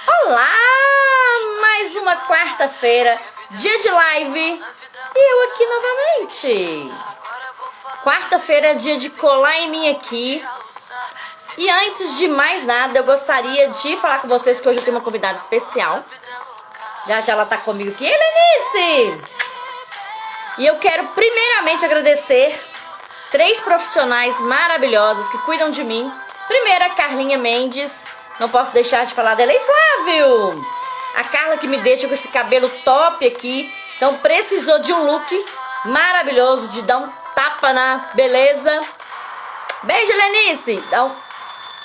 Olá! Mais uma quarta-feira, dia de live, e eu aqui novamente. Quarta-feira é dia de colar em mim aqui. E antes de mais nada, eu gostaria de falar com vocês que hoje eu tenho uma convidada especial. Já já ela tá comigo aqui. Helenice! E eu quero primeiramente agradecer 3 profissionais maravilhosas que cuidam de mim. Primeiro, a Carlinha Mendes. Não posso deixar de falar dela. E Flávio! A Carla que me deixa com esse cabelo top aqui. Então precisou de um look maravilhoso, de dar um tapa na beleza. Beijo, Helenice! Dá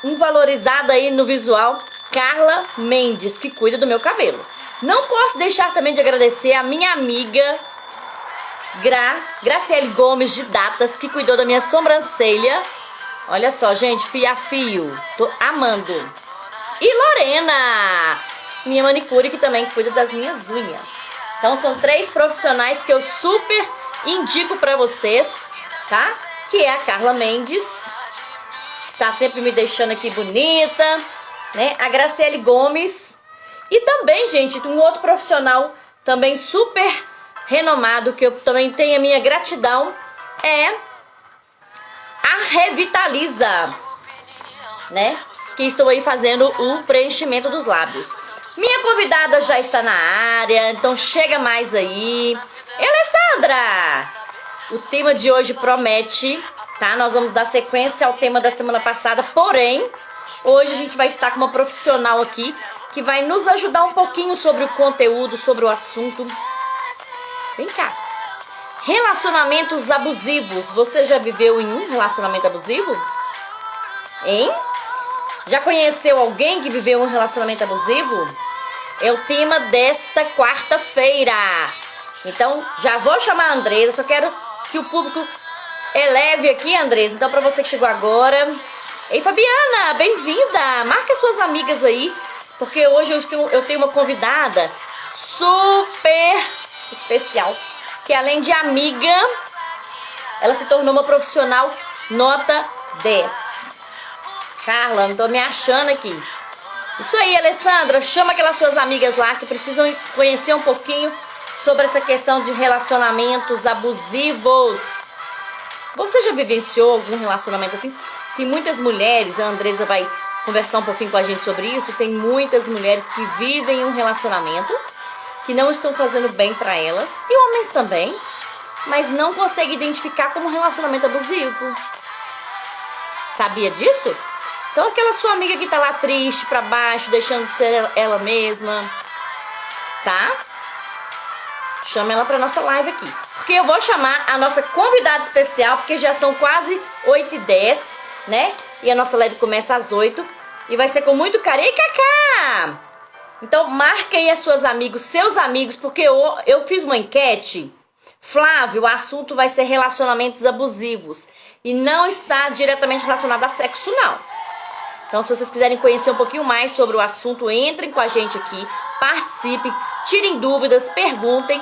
um valorizado aí no visual. Carla Mendes, que cuida do meu cabelo. Não posso deixar também de agradecer a minha amiga Graciele Gomes de Datas, que cuidou da minha sobrancelha. Olha só, gente, fio a fio. Tô amando. E Lorena, minha manicure, que também cuida das minhas unhas. Então são 3 profissionais que eu super indico pra vocês, tá? Que é a Carla Mendes, tá sempre me deixando aqui bonita, né? A Graciele Gomes. E também, gente, um outro profissional também super renomado, que eu também tenho a minha gratidão, é a Revitaliza, né? Que estou aí fazendo o preenchimento dos lábios. Minha convidada já está na área, então chega mais aí. Alessandra! O tema de hoje promete, tá? Nós vamos dar sequência ao tema da semana passada, porém, hoje a gente vai estar com uma profissional aqui que vai nos ajudar um pouquinho sobre o conteúdo, sobre o assunto. Vem cá. Relacionamentos abusivos. Você já viveu em um relacionamento abusivo? Hein? Já conheceu alguém que viveu um relacionamento abusivo? É o tema desta quarta-feira. Então, já vou chamar a Andresa. Só quero que o público eleve aqui, Andresa. Então, para você que chegou agora. Ei, Fabiana, bem-vinda. Marca suas amigas aí, porque hoje eu tenho uma convidada super especial, que além de amiga, ela se tornou uma profissional nota 10. Carla, não tô me achando aqui. Isso aí, Alessandra, chama aquelas suas amigas lá que precisam conhecer um pouquinho sobre essa questão de relacionamentos abusivos. Você já vivenciou algum relacionamento assim? Tem muitas mulheres, a Andresa vai conversar um pouquinho com a gente sobre isso. Tem muitas mulheres que vivem um relacionamento que não estão fazendo bem pra elas, e homens também, mas não conseguem identificar como um relacionamento abusivo. Sabia disso? Então aquela sua amiga que tá lá triste, pra baixo, deixando de ser ela mesma, tá? Chama ela pra nossa live aqui. Porque eu vou chamar a nossa convidada especial, porque já são quase 8h10, né? E a nossa live começa às 8, e vai ser com muito carinho. E Cacá! Então marca aí as suas amigos, seus amigos, porque eu fiz uma enquete. Flávio, o assunto vai ser relacionamentos abusivos. E não está diretamente relacionado a sexo, não. Então, se vocês quiserem conhecer um pouquinho mais sobre o assunto, entrem com a gente aqui, participem, tirem dúvidas, perguntem,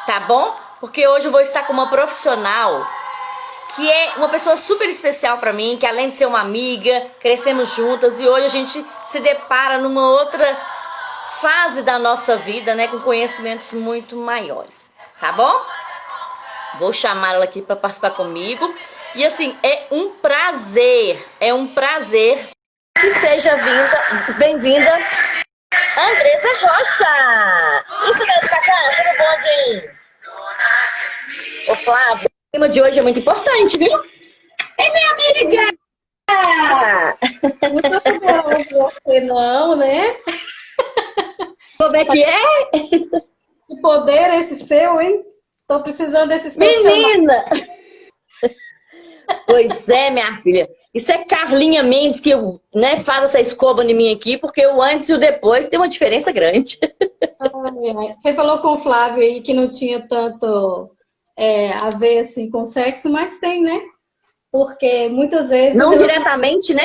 tá bom? Porque hoje eu vou estar com uma profissional que é uma pessoa super especial pra mim, que além de ser uma amiga, crescemos juntas e hoje a gente se depara numa outra fase da nossa vida, né, com conhecimentos muito maiores, tá bom? Vou chamar ela aqui para participar comigo. E assim, é um prazer que seja bem-vinda, Andresa Rocha. Isso mesmo, Cacá, chama o bonde. Ô Flávio, o tema de hoje é muito importante, viu? É minha amiga! Muito bom você não, né? Como é que é? Que poder esse seu, hein? Tô precisando desses profissionais. Menina! Pois é, minha filha. Isso é Carlinha Mendes que né, faz essa escova em mim aqui, porque o antes e o depois tem uma diferença grande. Você falou com o Flávio aí que não tinha tanto a ver assim, com sexo, mas tem, né? Porque Não diretamente, né?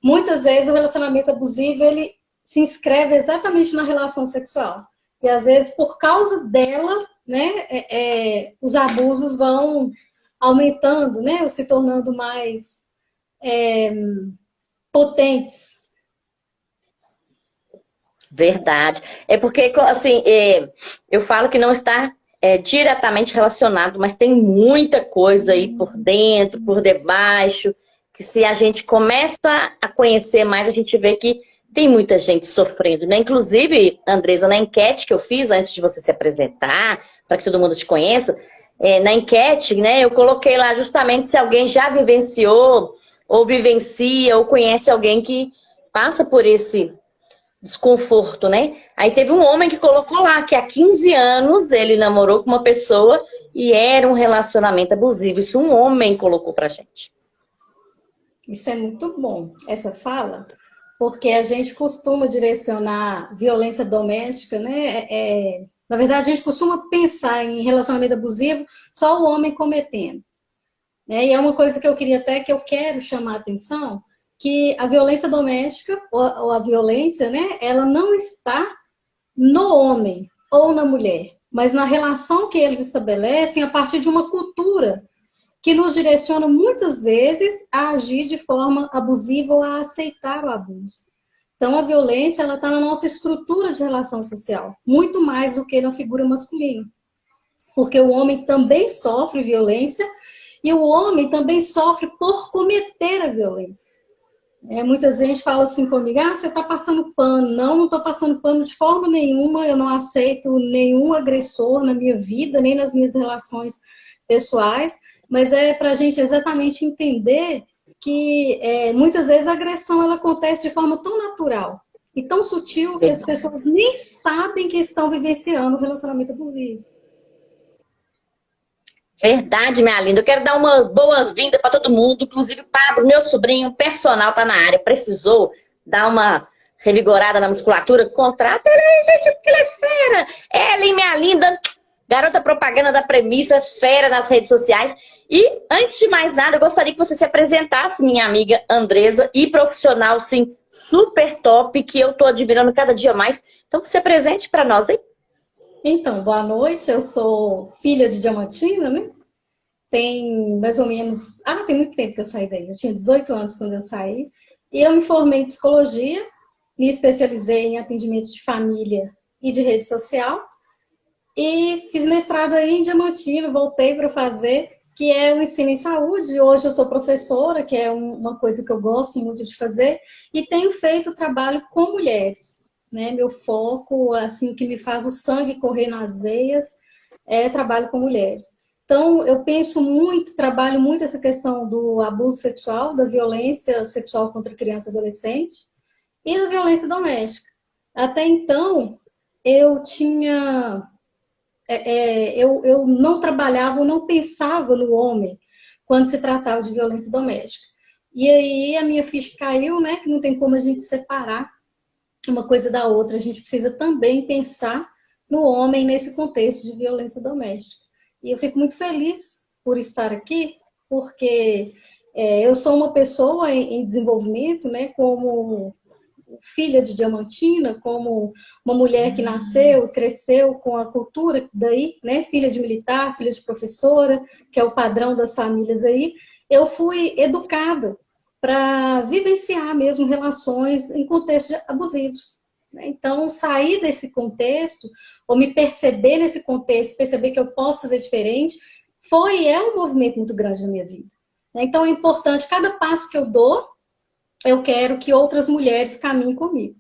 muitas vezes o relacionamento abusivo ele se inscreve exatamente na relação sexual. E às vezes, por causa dela, né, os abusos vão aumentando, né, ou se tornando mais potentes. Verdade. É porque, assim, eu falo que não está diretamente relacionado, mas tem muita coisa aí por dentro, por debaixo, que se a gente começa a conhecer mais, a gente vê que tem muita gente sofrendo, né? Inclusive, Andresa, na enquete que eu fiz antes de você se apresentar, para que todo mundo te conheça, na enquete, né, eu coloquei lá justamente se alguém já vivenciou, ou vivencia, ou conhece alguém que passa por esse desconforto, né? Aí teve um homem que colocou lá que há 15 anos ele namorou com uma pessoa e era um relacionamento abusivo. Isso um homem colocou pra gente. Isso é muito bom, essa fala, porque a gente costuma direcionar violência doméstica, né? Na verdade, a gente costuma pensar em relacionamento abusivo só o homem cometendo. Né? E é uma coisa que eu queria até, que eu quero chamar a atenção, que a violência doméstica, ou a violência, né, ela não está no homem ou na mulher, mas na relação que eles estabelecem a partir de uma cultura que nos direciona muitas vezes a agir de forma abusiva ou a aceitar o abuso. Então, a violência ela está na nossa estrutura de relação social, muito mais do que na figura masculina. Porque o homem também sofre violência e o homem também sofre por cometer a violência. Muitas vezes fala assim comigo, você está passando pano. Não estou passando pano de forma nenhuma, eu não aceito nenhum agressor na minha vida, nem nas minhas relações pessoais, mas é para a gente exatamente entender que muitas vezes a agressão ela acontece de forma tão natural e tão sutil que as pessoas nem sabem que estão vivenciando um relacionamento abusivo. Verdade, minha linda. Eu quero dar uma boa-vinda para todo mundo, inclusive o Pablo, meu sobrinho personal, tá na área. Precisou dar uma revigorada na musculatura? Contrata ele aí, gente, porque ele é fera. Ellen, minha linda, garota propaganda da Premissa, fera nas redes sociais. E, antes de mais nada, eu gostaria que você se apresentasse, minha amiga Andresa, e profissional, sim, super top, que eu tô admirando cada dia mais. Então, se apresente para nós, hein? Então, boa noite, eu sou filha de Diamantina, né? Tem mais ou menos... tem muito tempo que eu saí daí. Eu tinha 18 anos quando eu saí. E eu me formei em psicologia, me especializei em atendimento de família e de rede social. E fiz mestrado aí em Diamantina, voltei para fazer, que é o ensino em saúde. Hoje eu sou professora, que é uma coisa que eu gosto muito de fazer. E tenho feito trabalho com mulheres. Né? Meu foco, assim, o que me faz o sangue correr nas veias é trabalho com mulheres. Então, eu penso muito, trabalho muito essa questão do abuso sexual, da violência sexual contra criança e adolescente e da violência doméstica. Até então, eu tinha... eu não trabalhava, eu não pensava no homem quando se tratava de violência doméstica. E aí a minha ficha caiu, né, que não tem como a gente separar uma coisa da outra, a gente precisa também pensar no homem nesse contexto de violência doméstica. E eu fico muito feliz por estar aqui, porque eu sou uma pessoa em desenvolvimento, né, como filha de Diamantina, como uma mulher que nasceu, cresceu com a cultura daí, né, filha de militar, filha de professora, que é o padrão das famílias aí, eu fui educada para vivenciar mesmo relações em contextos abusivos. Então, sair desse contexto, ou me perceber nesse contexto, perceber que eu posso fazer diferente, é um movimento muito grande na minha vida. Então, é importante, cada passo que eu dou, eu quero que outras mulheres caminhem comigo.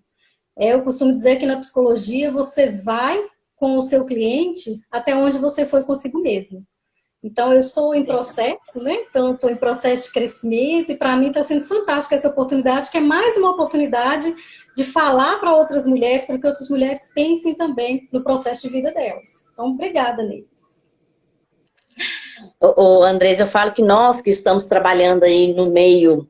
Eu costumo dizer que na psicologia, você vai com o seu cliente até onde você foi consigo mesmo. Então, eu estou em processo, né? Então, estou em processo de crescimento e para mim está sendo fantástica essa oportunidade, que é mais uma oportunidade de falar para outras mulheres, para que outras mulheres pensem também no processo de vida delas. Então, obrigada, Ney. Andresa, eu falo que nós que estamos trabalhando aí no meio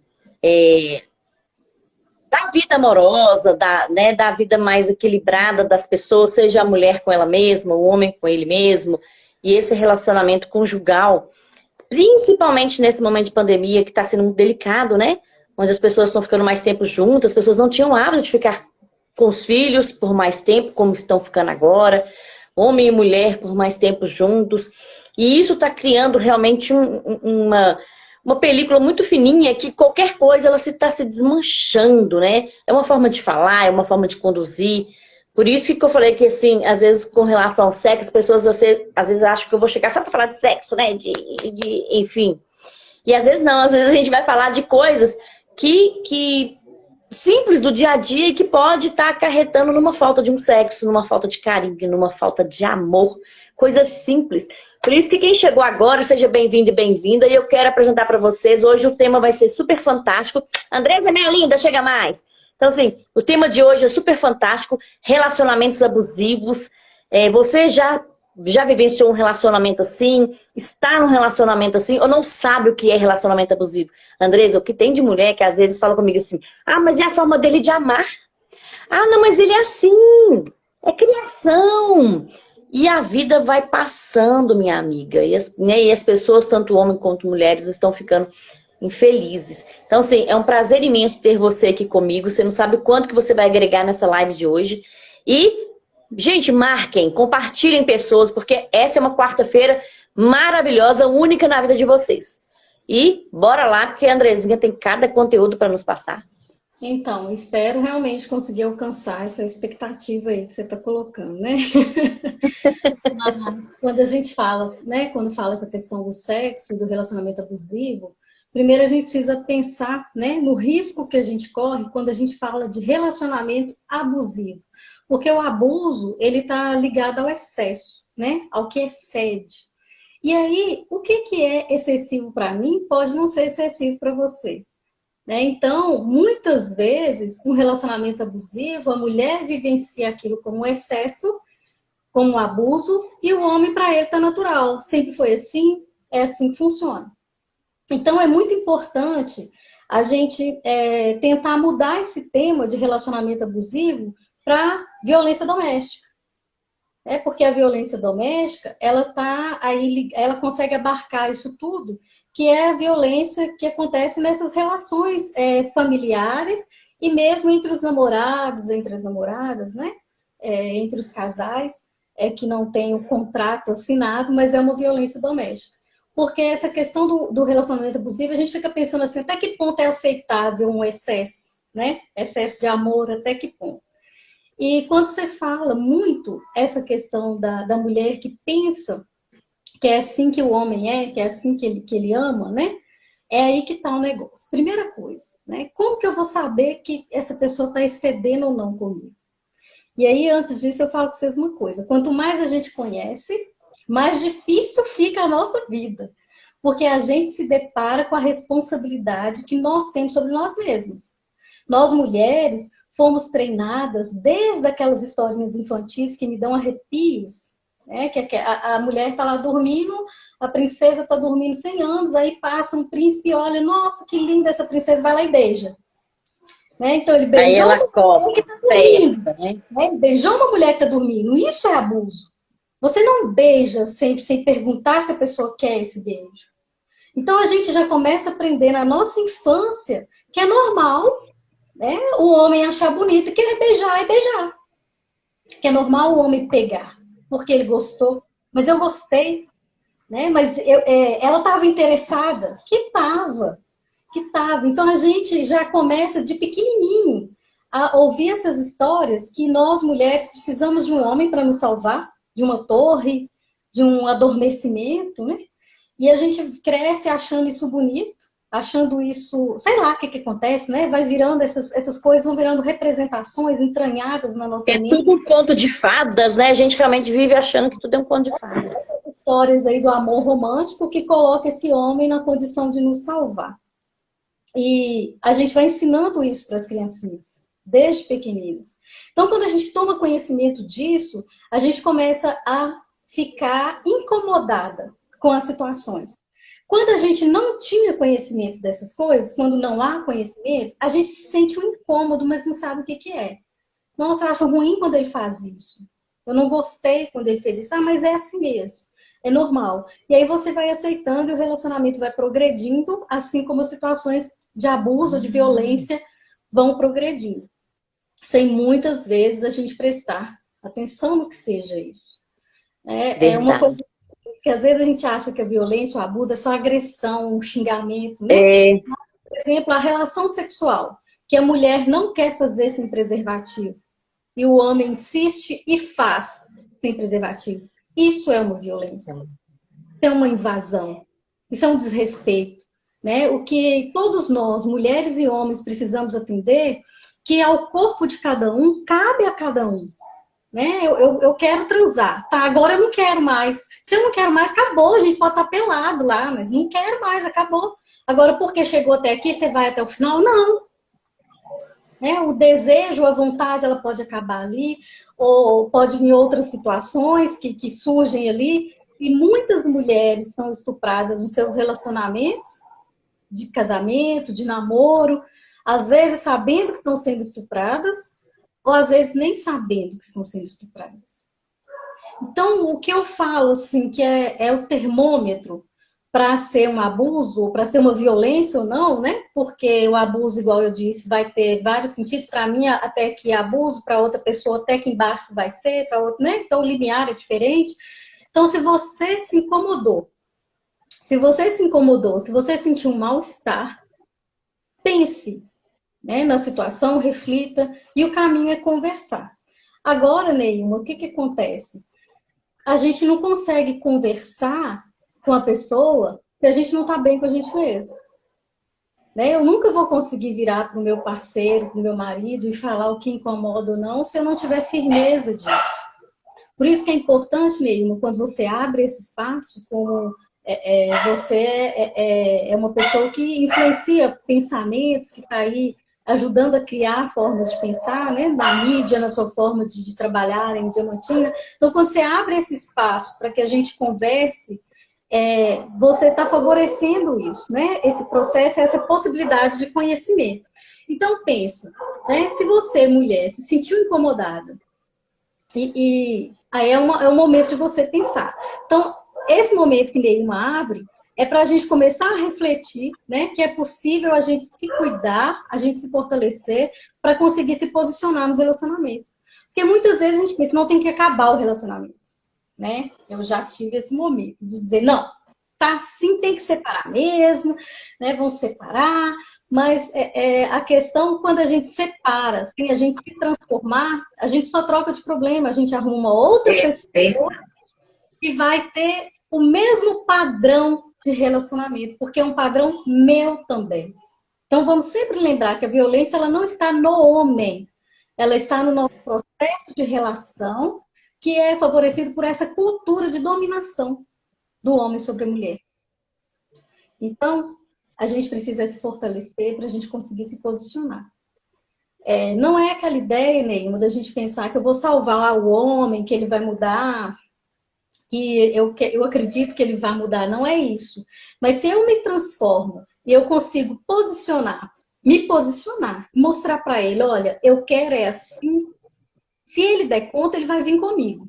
da vida amorosa, da vida mais equilibrada das pessoas, seja a mulher com ela mesma, o homem com ele mesmo, e esse relacionamento conjugal, principalmente nesse momento de pandemia que está sendo muito delicado, né? Onde as pessoas estão ficando mais tempo juntas, as pessoas não tinham hábito de ficar com os filhos por mais tempo, como estão ficando agora, homem e mulher por mais tempo juntos. E isso está criando realmente uma película muito fininha que qualquer coisa ela está se desmanchando, né? É uma forma de falar, é uma forma de conduzir. Por isso que eu falei que, assim, às vezes com relação ao sexo, as pessoas às vezes acham que eu vou chegar só pra falar de sexo, né? Enfim. E às vezes não, às vezes a gente vai falar de coisas que simples do dia a dia e que pode estar acarretando numa falta de um sexo, numa falta de carinho, numa falta de amor. Coisas simples. Por isso que quem chegou agora, seja bem-vindo e bem-vinda. E eu quero apresentar para vocês, hoje o tema vai ser super fantástico. Andresa, minha linda, chega mais! Então, assim, o tema de hoje é super fantástico, relacionamentos abusivos. Você já vivenciou um relacionamento assim? Está num relacionamento assim? Ou não sabe o que é relacionamento abusivo? Andresa, o que tem de mulher que às vezes fala comigo assim, ah, mas é a forma dele de amar. Ah, não, mas ele é assim. É criação. E a vida vai passando, minha amiga. E as pessoas, tanto homens quanto mulheres, estão ficando infelizes. Então, assim, é um prazer imenso ter você aqui comigo. Você não sabe quanto que você vai agregar nessa live de hoje. E, gente, marquem, compartilhem pessoas, porque essa é uma quarta-feira maravilhosa, única na vida de vocês. E bora lá, porque a Andrezinha tem cada conteúdo para nos passar. Então, espero realmente conseguir alcançar essa expectativa aí que você está colocando, né? Mas quando a gente fala, né? Quando fala essa questão do sexo, do relacionamento abusivo, primeiro a gente precisa pensar, né, no risco que a gente corre quando a gente fala de relacionamento abusivo. Porque o abuso, ele está ligado ao excesso, né? Ao que excede. E aí, o que é excessivo para mim pode não ser excessivo para você. Né? Então, muitas vezes, um relacionamento abusivo, a mulher vivencia aquilo como um excesso, como um abuso, e o homem, para ele, está natural. Sempre foi assim, é assim que funciona. Então, é muito importante a gente tentar mudar esse tema de relacionamento abusivo para violência doméstica. Porque a violência doméstica, ela tá aí, ela consegue abarcar isso tudo, que é a violência que acontece nessas relações familiares e mesmo entre os namorados, entre as namoradas, né? Entre os casais, que não tem o contrato assinado, mas é uma violência doméstica. Porque essa questão do relacionamento abusivo, a gente fica pensando assim, até que ponto é aceitável um excesso, né? Excesso de amor, até que ponto? E quando você fala muito essa questão da mulher que pensa que é assim que o homem que é assim que ele ama, né? É aí que está o negócio. Primeira coisa, né? Como que eu vou saber que essa pessoa está excedendo ou não comigo? E aí, antes disso, eu falo com vocês uma coisa. Quanto mais a gente conhece, mais difícil fica a nossa vida. Porque a gente se depara com a responsabilidade que nós temos sobre nós mesmos. Nós, mulheres, fomos treinadas desde aquelas historinhas infantis que me dão arrepios, né? Que a mulher está lá dormindo, a princesa está dormindo 100 anos, aí passa um príncipe e olha, nossa, que linda essa princesa, vai lá e beija. Né? Então ele beijou Aí ela uma mulher que está dormindo. Né? Beijou uma mulher que está dormindo. Isso é abuso. Você não beija sempre sem perguntar se a pessoa quer esse beijo. Então a gente já começa a aprender na nossa infância que é normal, né, o homem achar bonito e querer beijar e beijar. Que é normal o homem pegar, porque ele gostou. Mas eu gostei. Né? Mas ela estava interessada. Que estava. Então a gente já começa de pequenininho a ouvir essas histórias que nós mulheres precisamos de um homem para nos salvar, de uma torre, de um adormecimento, né? E a gente cresce achando isso bonito, achando isso, sei lá o que acontece, né? Vai virando essas coisas, vão virando representações entranhadas na nossa mente. É tudo um conto de fadas, né? A gente realmente vive achando que tudo é um conto de fadas. Histórias aí do amor romântico que coloca esse homem na condição de nos salvar. E a gente vai ensinando isso para as criancinhas, desde pequeninas. Então, quando a gente toma conhecimento disso, a gente começa a ficar incomodada com as situações. Quando a gente não tinha conhecimento dessas coisas, quando não há conhecimento, a gente se sente um incômodo, mas não sabe o que é. Nossa, eu acho ruim quando ele faz isso. Eu não gostei quando ele fez isso. Ah, mas é assim mesmo. É normal. E aí você vai aceitando e o relacionamento vai progredindo, assim como as situações de abuso, de violência vão progredindo. Sem muitas vezes a gente prestar atenção no que seja isso. É uma coisa que às vezes a gente acha que a violência, o abuso é só agressão, um xingamento, né? Por exemplo, a relação sexual, que a mulher não quer fazer sem preservativo. e o homem insiste e faz sem preservativo. Isso é uma violência. Isso é uma invasão. Isso é um desrespeito. Né? O que todos nós, mulheres e homens, precisamos atender, que ao corpo de cada um, cabe a cada um. Né? Eu quero transar. Tá, agora eu não quero mais. Se eu não quero mais, acabou. A gente pode estar pelado lá, mas não quero mais, acabou. Agora, porque chegou até aqui, você vai até o final? Não. Né? O desejo, a vontade, ela pode acabar ali, ou pode vir outras situações que surgem ali, e muitas mulheres são estupradas nos seus relacionamentos, de casamento, de namoro, às vezes sabendo que estão sendo estupradas, ou às vezes nem sabendo que estão sendo estupradas. Então, o que eu falo, assim, que é o termômetro para ser um abuso, ou para ser uma violência ou não, né? Porque o abuso, igual eu disse, vai ter vários sentidos. Para mim, até que é abuso, para outra pessoa, até que embaixo vai ser, para outra, né? Então, o limiar é diferente. Então, se você se incomodou, se você sentiu um mal-estar, pense, né, na situação, reflita, e o caminho é conversar. Agora, Neilma, o que acontece? A gente não consegue conversar com a pessoa se a gente não está bem com a gente mesma. Né? Eu nunca vou conseguir virar para o meu parceiro, para o meu marido, e falar o que incomoda ou não, se eu não tiver firmeza disso. Por isso que é importante, Neilma, quando você abre esse espaço, como você é uma pessoa que influencia pensamentos, que está aí ajudando a criar formas de pensar, né? Na mídia, na sua forma de trabalhar em Diamantina. Então, quando você abre esse espaço para que a gente converse, você está favorecendo isso, né? Esse processo, essa possibilidade de conhecimento. Então, pensa, né? Se você, mulher, se sentiu incomodada, aí é um momento de você pensar. Então, esse momento que Neilma abre é para a gente começar a refletir, né, que é possível a gente se cuidar, a gente se fortalecer para conseguir se posicionar no relacionamento. Porque muitas vezes a gente pensa, não, tem que acabar o relacionamento. Né? Eu já tive esse momento de dizer, não, tá assim, tem que separar mesmo, né? Vão separar. Mas a questão, quando a gente separa, assim, a gente se transformar, a gente só troca de problema, a gente arruma outra pessoa que vai ter o mesmo padrão de relacionamento, porque é um padrão meu também. Então, vamos sempre lembrar que a violência ela não está no homem, ela está no nosso processo de relação, que é favorecido por essa cultura de dominação do homem sobre a mulher. Então, a gente precisa se fortalecer para a gente conseguir se posicionar. Não é aquela ideia, Neilma, da gente pensar que eu vou salvar o homem, que ele vai mudar, que eu acredito que ele vai mudar. Não é isso. Mas se eu me transformo e eu consigo me posicionar, mostrar para ele, olha, eu quero assim. Se ele der conta, ele vai vir comigo.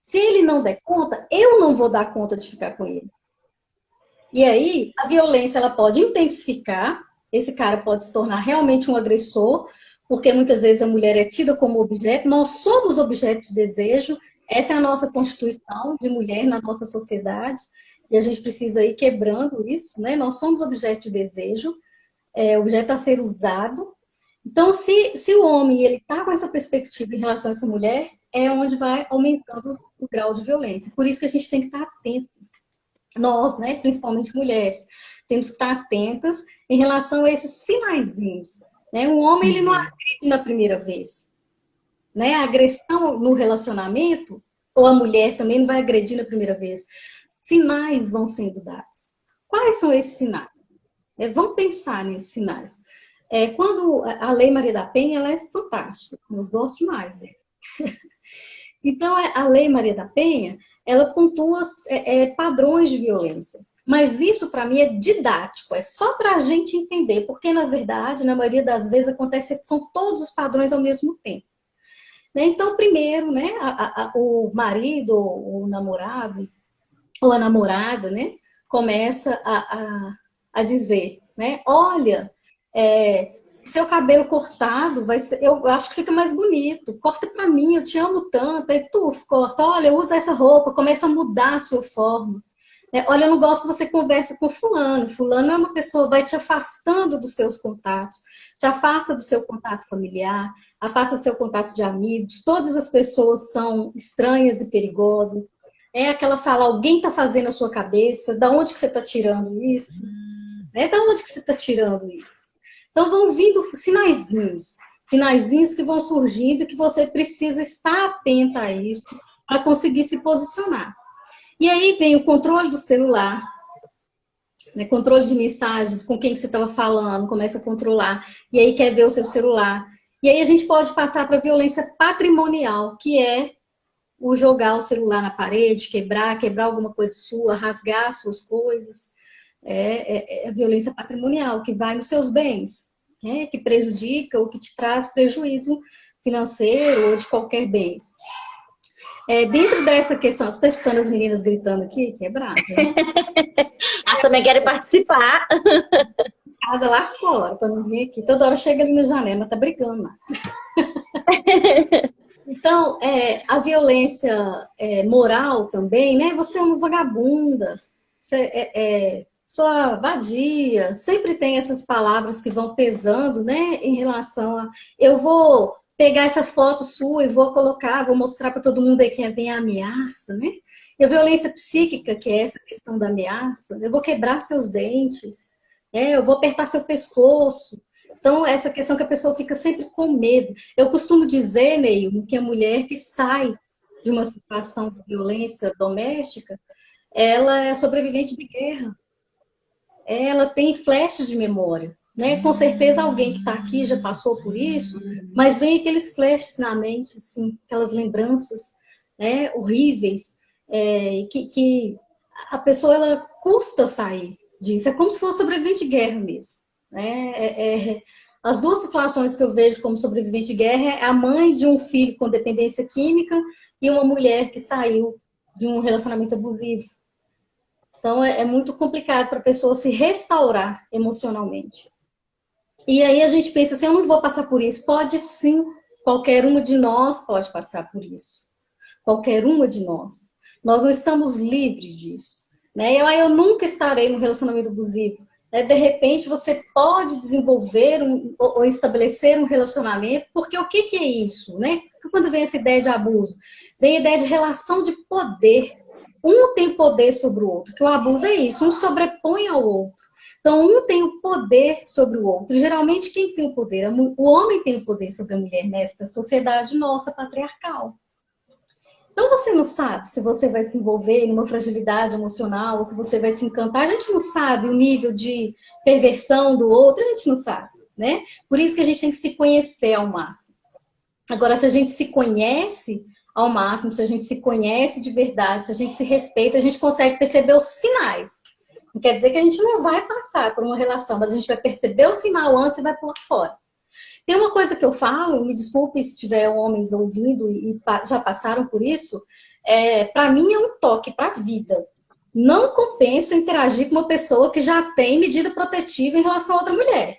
Se ele não der conta, eu não vou dar conta de ficar com ele. E aí, a violência ela pode intensificar, esse cara pode se tornar realmente um agressor, porque muitas vezes a mulher é tida como objeto, nós somos objeto de desejo, essa é a nossa constituição de mulher na nossa sociedade, e a gente precisa ir quebrando isso, né? Nós somos objeto de desejo, objeto a ser usado. Então, se o homem ele está com essa perspectiva em relação a essa mulher, é onde vai aumentando o grau de violência. Por isso que a gente tem que estar atento. Nós, né, principalmente mulheres, temos que estar atentas em relação a esses sinaizinhos. Né? Um homem ele não agride na primeira vez. Né? A agressão no relacionamento, ou a mulher também não vai agredir na primeira vez. Sinais vão sendo dados. Quais são esses sinais? Vamos pensar nesses sinais. Quando a Lei Maria da Penha, ela é fantástica. Eu gosto demais dela. Então, a Lei Maria da Penha, ela pontua padrões de violência. Mas isso, para mim, é didático. É só para a gente entender. Porque, na verdade, na maioria das vezes, acontece que são todos os padrões ao mesmo tempo. Então, primeiro, né, o marido, ou o namorado, ou a namorada, né, começa a dizer, né, olha, seu cabelo cortado, eu acho que fica mais bonito, corta pra mim, eu te amo tanto, aí tu corta, olha, usa essa roupa, começa a mudar a sua forma. Olha, eu não gosto que você conversa com fulano é uma pessoa, vai te afastando dos seus contatos, te afasta do seu contato familiar, afasta do seu contato de amigos, todas as pessoas são estranhas e perigosas. É aquela fala, alguém está fazendo a sua cabeça, da onde que você está tirando isso? Da onde que você está tirando isso? Então vão vindo sinaizinhos que vão surgindo, que você precisa estar atenta a isso para conseguir se posicionar. E aí vem o controle do celular, né, controle de mensagens, com quem que você estava falando, começa a controlar, e aí quer ver o seu celular. E aí a gente pode passar para a violência patrimonial, que é o jogar o celular na parede, quebrar alguma coisa sua, rasgar as suas coisas. É a violência patrimonial, que vai nos seus bens, né, que prejudica ou que te traz prejuízo financeiro ou de qualquer bem. Dentro dessa questão, você está escutando as meninas gritando aqui? Que é brava, né? Elas também querem participar. Casa lá fora, para não vir aqui. Toda hora chega ali na janela, mas tá brigando lá. Então, a violência moral também, né? Você é uma vagabunda, você sua vadia. Sempre tem essas palavras que vão pesando, né? Em relação a... Eu vou pegar essa foto sua e vou colocar, vou mostrar para todo mundo aí que vem a ameaça, né? E a violência psíquica, que é essa questão da ameaça, eu vou quebrar seus dentes, eu vou apertar seu pescoço. Então, essa questão que a pessoa fica sempre com medo. Eu costumo dizer, Neil, que a mulher que sai de uma situação de violência doméstica, ela é sobrevivente de guerra. Ela tem flashes de memória, né? Com certeza alguém que está aqui já passou por isso, mas vem aqueles flashes na mente, assim, aquelas lembranças, né, horríveis, que a pessoa ela custa sair disso. É como se fosse sobrevivente de guerra mesmo, né? As duas situações que eu vejo como sobrevivente de guerra é a mãe de um filho com dependência química e uma mulher que saiu de um relacionamento abusivo. Então, é muito complicado para a pessoa se restaurar emocionalmente. E aí a gente pensa assim, eu não vou passar por isso. Pode sim, qualquer uma de nós pode passar por isso. Qualquer uma de nós. Nós não estamos livres disso. Né? Eu nunca estarei no relacionamento abusivo. Né? De repente, você pode desenvolver ou estabelecer um relacionamento, porque o que é isso? Né? Porque quando vem essa ideia de abuso? Vem a ideia de relação de poder. Um tem poder sobre o outro, que o abuso é isso, um sobrepõe ao outro. Então, um tem o poder sobre o outro. Geralmente, quem tem o poder? O homem tem o poder sobre a mulher nesta sociedade nossa patriarcal. Então, você não sabe se você vai se envolver em uma fragilidade emocional, ou se você vai se encantar. A gente não sabe o nível de perversão do outro, a gente não sabe, né? Por isso que a gente tem que se conhecer ao máximo. Agora, se a gente se conhece ao máximo, se a gente se conhece de verdade, se a gente se respeita, a gente consegue perceber os sinais. Não quer dizer que a gente não vai passar por uma relação, mas a gente vai perceber o sinal antes e vai pular fora. Tem uma coisa que eu falo, me desculpe se tiver homens ouvindo e já passaram por isso, para mim é um toque para a vida. Não compensa interagir com uma pessoa que já tem medida protetiva em relação a outra mulher.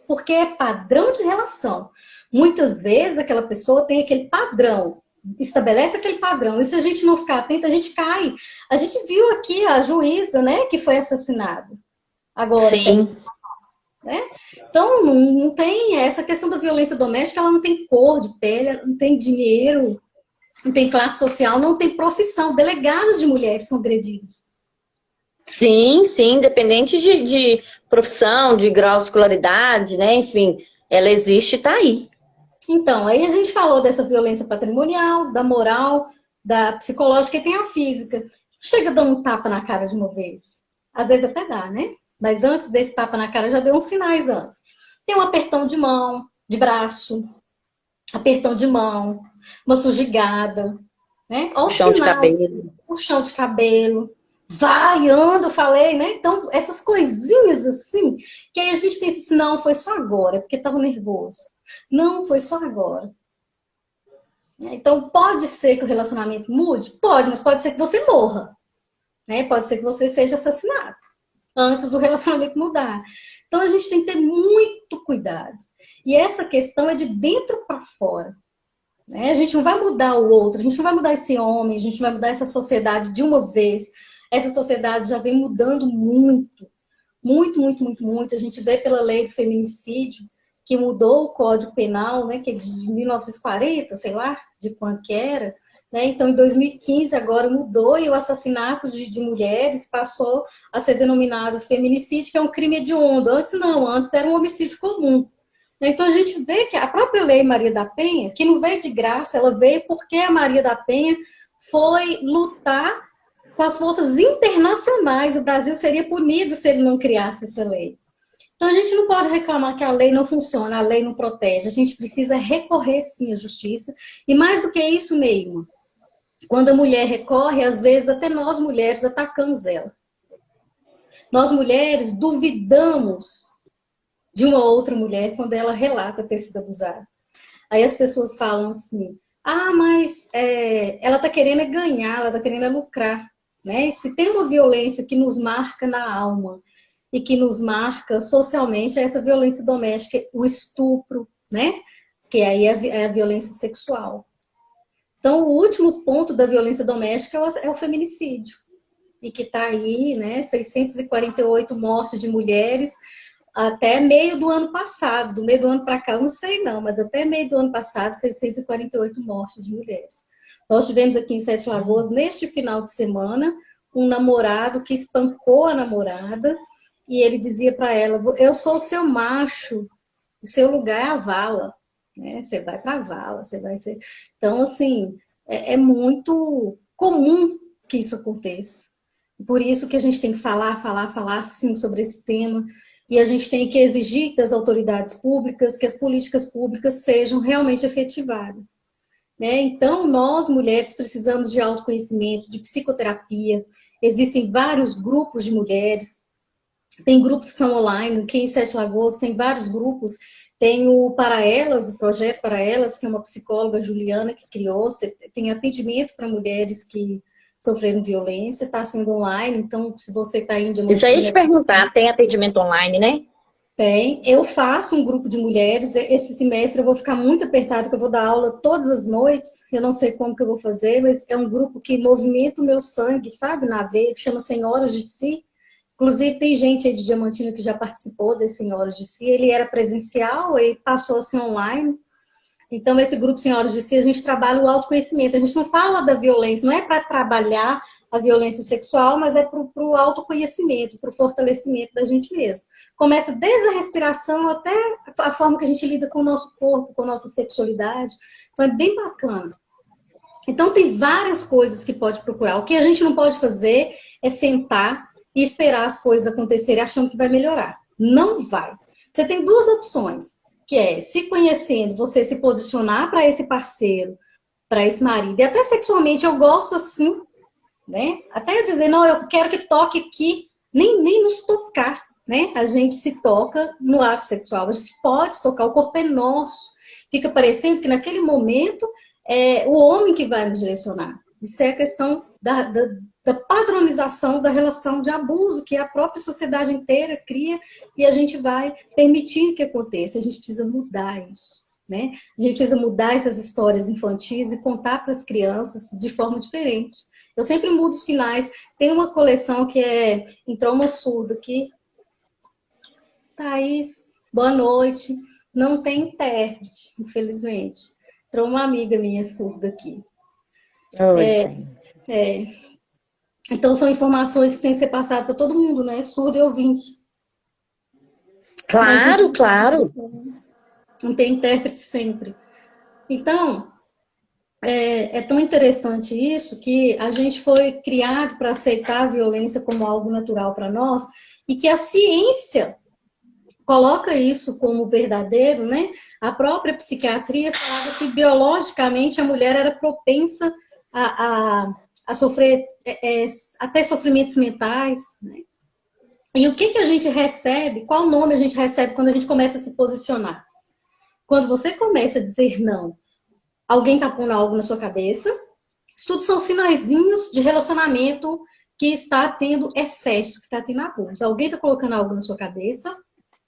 Porque é padrão de relação. Muitas vezes aquela pessoa tem aquele padrão, estabelece aquele padrão, e se a gente não ficar atento, a gente cai. A gente viu aqui a juíza, né, que foi assassinada. Agora, sim. Né? Então, não tem essa questão da violência doméstica, ela não tem cor de pele, não tem dinheiro, não tem classe social, não tem profissão. Delegados de mulheres são agredidos. Sim, sim, independente de profissão, de grau de escolaridade, né? Enfim, ela existe e tá aí. Então, aí a gente falou dessa violência patrimonial, da moral, da psicológica e tem a física. Chega dando um tapa na cara de uma vez. Às vezes até dá, né? Mas antes desse tapa na cara já deu uns sinais antes. Tem um apertão de mão, de braço, apertão de mão, uma sujigada, né? Olha o Chão de sinal, cabelo. o chão de cabelo. Vai, anda, eu falei, né? Então, essas coisinhas assim, que aí a gente pensa assim, não, foi só agora, porque estava nervoso. Não, foi só agora. Então, pode ser que o relacionamento mude? Pode, mas pode ser que você morra. Né? Pode ser que você seja assassinado antes do relacionamento mudar. Então, a gente tem que ter muito cuidado. E essa questão é de dentro para fora. Né? A gente não vai mudar o outro, a gente não vai mudar esse homem, a gente não vai mudar essa sociedade de uma vez. Essa sociedade já vem mudando muito. muito, muito, muito, muito. A gente vê pela lei do feminicídio, que mudou o Código Penal, né, que é de 1940, sei lá, de quando que era, né? Então, em 2015, agora mudou e o assassinato de mulheres passou a ser denominado feminicídio, que é um crime hediondo. Antes não, antes era um homicídio comum. Então, a gente vê que a própria lei Maria da Penha, que não veio de graça, ela veio porque a Maria da Penha foi lutar com as forças internacionais. O Brasil seria punido se ele não criasse essa lei. Então, a gente não pode reclamar que a lei não funciona, a lei não protege. A gente precisa recorrer, sim, à justiça. E mais do que isso, Neima, quando a mulher recorre, às vezes até nós mulheres atacamos ela. Nós mulheres duvidamos de uma outra mulher quando ela relata ter sido abusada. Aí as pessoas falam assim, mas ela está querendo ganhar, ela está querendo lucrar. Né? Se tem uma violência que nos marca na alma, e que nos marca socialmente essa violência doméstica, o estupro, né? Que aí é a violência sexual. Então, o último ponto da violência doméstica é o feminicídio. E que está aí, né? 648 mortes de mulheres até meio do ano passado. Do meio do ano para cá, eu não sei não, mas até meio do ano passado, 648 mortes de mulheres. Nós tivemos aqui em Sete Lagoas, neste final de semana, um namorado que espancou a namorada, e ele dizia para ela, eu sou o seu macho, o seu lugar é a vala, né? Você vai para a vala, você vai ser... Então, assim, é muito comum que isso aconteça. Por isso que a gente tem que falar, sim, sobre esse tema, e a gente tem que exigir das autoridades públicas que as políticas públicas sejam realmente efetivadas. Né? Então, nós, mulheres, precisamos de autoconhecimento, de psicoterapia, existem vários grupos de mulheres, tem grupos que são online, aqui em Sete Lagoas tem vários grupos, tem o Para Elas, o Projeto Para Elas, que é uma psicóloga, Juliana, que criou, tem atendimento para mulheres que sofreram violência, está sendo online, então se você está em Eu já ia te perguntar, tem atendimento online, né? Tem. Eu faço um grupo de mulheres, esse semestre eu vou ficar muito apertada, que eu vou dar aula todas as noites, eu não sei como que eu vou fazer, mas é um grupo que movimenta o meu sangue, sabe, na veia, que chama Senhoras de Si. Inclusive, tem gente aí de Diamantina que já participou das Senhoras de Si. Ele era presencial e passou a ser online. Então, esse grupo Senhoras de Si, a gente trabalha o autoconhecimento. A gente não fala da violência, não é para trabalhar a violência sexual, mas é para o autoconhecimento, para o fortalecimento da gente mesma. Começa desde a respiração até a forma que a gente lida com o nosso corpo, com a nossa sexualidade. Então, é bem bacana. Então, tem várias coisas que pode procurar. O que a gente não pode fazer é sentar e esperar as coisas acontecerem achando que vai melhorar. Não vai. Você tem duas opções, que é, se conhecendo, você se posicionar para esse parceiro, para esse marido. E até sexualmente eu gosto assim, né? Até eu dizer, não, eu quero que toque aqui, nem nos tocar, né? A gente se toca no ato sexual, a gente pode se tocar, o corpo é nosso. Fica parecendo que naquele momento é o homem que vai nos direcionar. Isso é a questão da padronização da relação de abuso que a própria sociedade inteira cria e a gente vai permitindo que aconteça. A gente precisa mudar isso, né? A gente precisa mudar essas histórias infantis e contar para as crianças de forma diferente. Eu sempre mudo os finais. Tem uma coleção que entrou uma surda aqui. Thaís, boa noite. Não tem intérprete, infelizmente. Entrou uma amiga minha surda aqui. Gente. Então, são informações que têm que ser passadas para todo mundo, né? Surdo e ouvinte. Claro, claro. Não tem intérprete sempre. Então, é tão interessante isso que a gente foi criado para aceitar a violência como algo natural para nós e que a ciência coloca isso como verdadeiro, né? A própria psiquiatria falava que biologicamente a mulher era propensa a sofrer até sofrimentos mentais, né? E o que a gente recebe, qual nome a gente recebe quando a gente começa a se posicionar? Quando você começa a dizer não, alguém está pondo algo na sua cabeça, isso tudo são sinaizinhos de relacionamento que está tendo excesso, que está tendo abuso. Alguém está colocando algo na sua cabeça,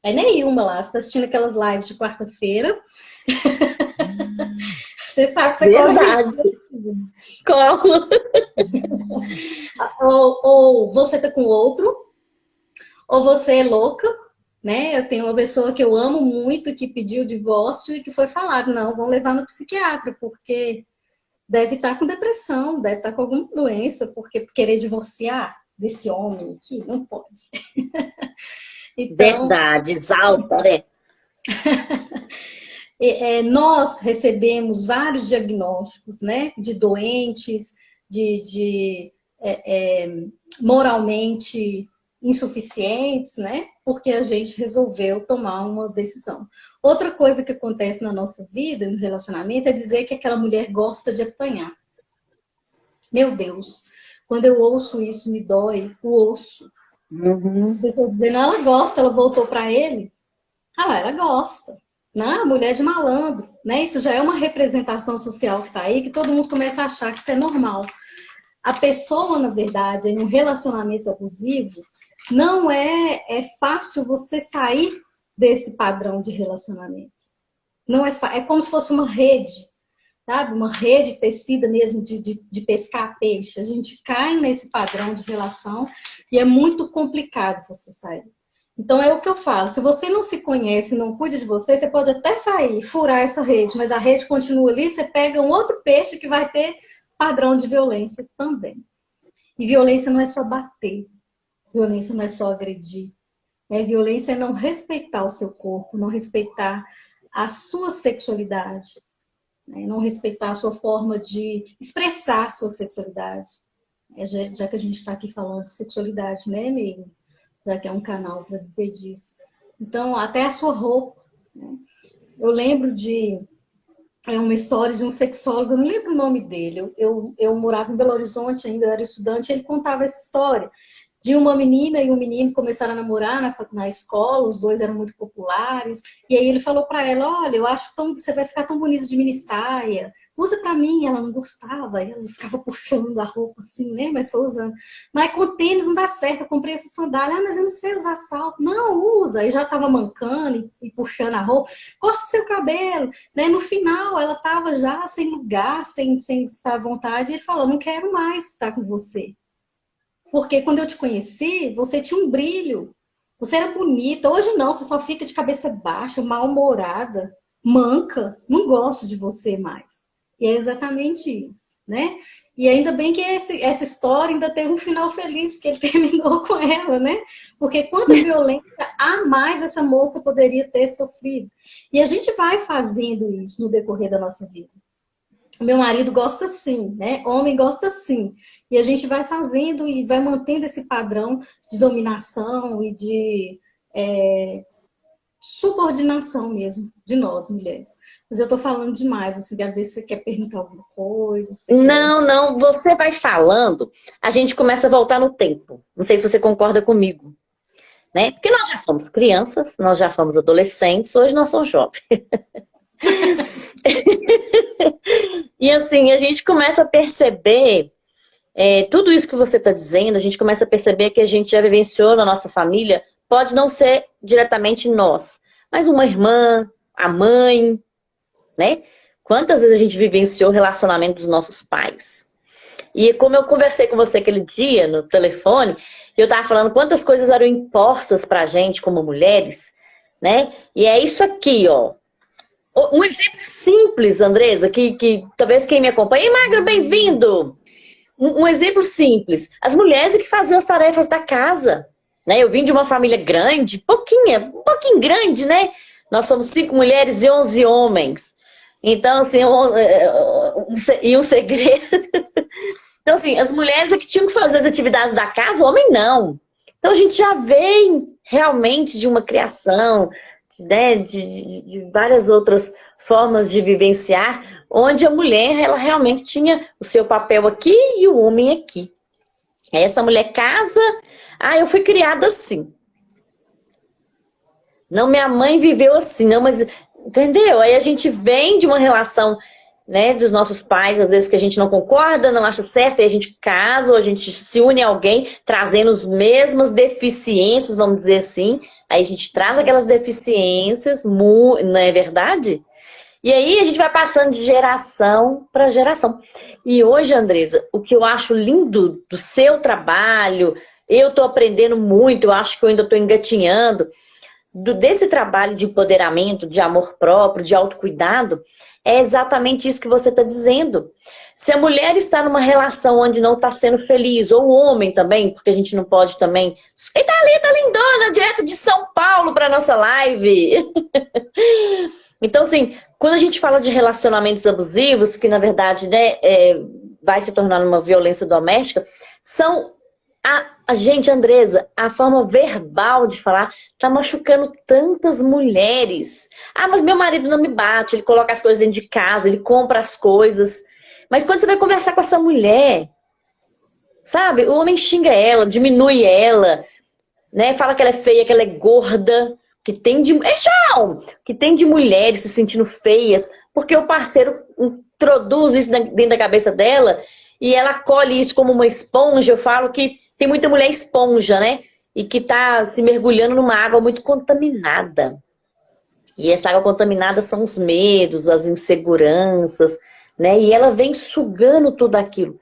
é nenhuma lá, você está assistindo aquelas lives de quarta-feira, você sabe que você Verdade. Como? ou você está com outro, ou você é louca, né? Eu tenho uma pessoa que eu amo muito, que pediu divórcio e que foi falado, não, vão levar no psiquiatra, porque deve estar com depressão, deve estar com alguma doença, porque querer divorciar desse homem aqui não pode. Então, Verdade, exalta, né? nós recebemos vários diagnósticos, né, de doentes, moralmente insuficientes, né, porque a gente resolveu tomar uma decisão. Outra coisa que acontece na nossa vida, no relacionamento, é dizer que aquela mulher gosta de apanhar. Meu Deus, quando eu ouço isso, me dói o osso. A pessoa dizendo, ela gosta, ela voltou para ele. Ah lá, ela gosta. Não, mulher de malandro, né? Isso já é uma representação social que está aí, que todo mundo começa a achar que isso é normal. A pessoa, na verdade, em um relacionamento abusivo, não é fácil você sair desse padrão de relacionamento. Não é como se fosse uma rede, sabe? Uma rede tecida mesmo de pescar peixe. A gente cai nesse padrão de relação e é muito complicado você sair. Então é o que eu falo, se você não se conhece, não cuida de você, você pode até sair, furar essa rede, mas a rede continua ali, você pega um outro peixe que vai ter padrão de violência também. E violência não é só bater, violência não é só agredir, né? Violência é não respeitar o seu corpo, não respeitar a sua sexualidade, né? Não respeitar a sua forma de expressar sua sexualidade. Já que a gente está aqui falando de sexualidade, né, amigo? Já que é um canal para dizer disso. Então, até a sua roupa, né? Eu lembro de uma história de um sexólogo, eu não lembro o nome dele, eu morava em Belo Horizonte ainda, eu era estudante, e ele contava essa história de uma menina e um menino começaram a namorar na escola, os dois eram muito populares, e aí ele falou para ela, olha, eu acho que você vai ficar tão bonita de minissaia, usa pra mim, ela não gostava, ela ficava puxando a roupa assim, né, mas foi usando. Mas com tênis não dá certo, eu comprei essa sandália, mas eu não sei usar salto. Não, usa, aí já tava mancando e puxando a roupa, corta seu cabelo, né, no final ela tava já sem lugar, sem estar à vontade, e ele falou, não quero mais estar com você. Porque quando eu te conheci, você tinha um brilho, você era bonita, hoje não, você só fica de cabeça baixa, mal-humorada, manca, não gosto de você mais. E é exatamente isso, né? E ainda bem que essa história ainda teve um final feliz, porque ele terminou com ela, né? Porque quanta violência a mais essa moça poderia ter sofrido. E a gente vai fazendo isso no decorrer da nossa vida. Meu marido gosta sim, né? Homem gosta sim. E a gente vai fazendo e vai mantendo esse padrão de dominação e de subordinação mesmo de nós, mulheres. Mas eu tô falando demais, assim, quero ver se você quer perguntar alguma coisa. Não, não, você vai falando, a gente começa a voltar no tempo. Não sei se você concorda comigo, né? Porque nós já fomos crianças, nós já fomos adolescentes, hoje nós somos jovens. E assim, a gente começa a perceber tudo isso que você está dizendo, a gente começa a perceber que a gente já vivenciou na nossa família, pode não ser diretamente nós, mas uma irmã, a mãe, né? Quantas vezes a gente vivenciou o relacionamento dos nossos pais? E como eu conversei com você aquele dia no telefone, eu estava falando quantas coisas eram impostas pra gente como mulheres, né? E é isso aqui, ó. Um exemplo simples, Andresa, que talvez quem me acompanha, ei, Magra, bem-vindo! Um exemplo simples. As mulheres que faziam as tarefas da casa, né? Eu vim de uma família grande, um pouquinho grande, né? Nós somos 5 mulheres e 11 homens. Então, assim, e um segredo. Então, assim, as mulheres é que tinham que fazer as atividades da casa, o homem não. Então, a gente já vem realmente de uma criação, né, de várias outras formas de vivenciar, onde a mulher, ela realmente tinha o seu papel aqui e o homem aqui. Essa mulher casa, eu fui criada assim. Não, minha mãe viveu assim, não, mas, entendeu? Aí a gente vem de uma relação, né, dos nossos pais, às vezes que a gente não concorda, não acha certo, aí a gente casa, ou a gente se une a alguém trazendo as mesmas deficiências, vamos dizer assim, aí a gente traz aquelas deficiências, não é verdade? E aí a gente vai passando de geração para geração. E hoje, Andresa, o que eu acho lindo do seu trabalho, eu tô aprendendo muito, eu acho que eu ainda tô engatinhando, desse trabalho de empoderamento, de amor próprio, de autocuidado, é exatamente isso que você está dizendo. Se a mulher está numa relação onde não está sendo feliz, ou o homem também, porque a gente não pode também... Eita, ali, tá lindona, direto de São Paulo para nossa live. Então, assim, quando a gente fala de relacionamentos abusivos, que na verdade, né, vai se tornar uma violência doméstica, são... A gente, Andresa, a forma verbal de falar tá machucando tantas mulheres. Ah, mas meu marido não me bate, ele coloca as coisas dentro de casa, ele compra as coisas. Mas quando você vai conversar com essa mulher, sabe? O homem xinga ela, diminui ela, né? Fala que ela é feia, que ela é gorda, que tem de... que tem de mulheres se sentindo feias, porque o parceiro introduz isso dentro da cabeça dela e ela acolhe isso como uma esponja. Eu falo que tem muita mulher esponja, né? E que tá se mergulhando numa água muito contaminada. E essa água contaminada são os medos, as inseguranças, né? E ela vem sugando tudo aquilo.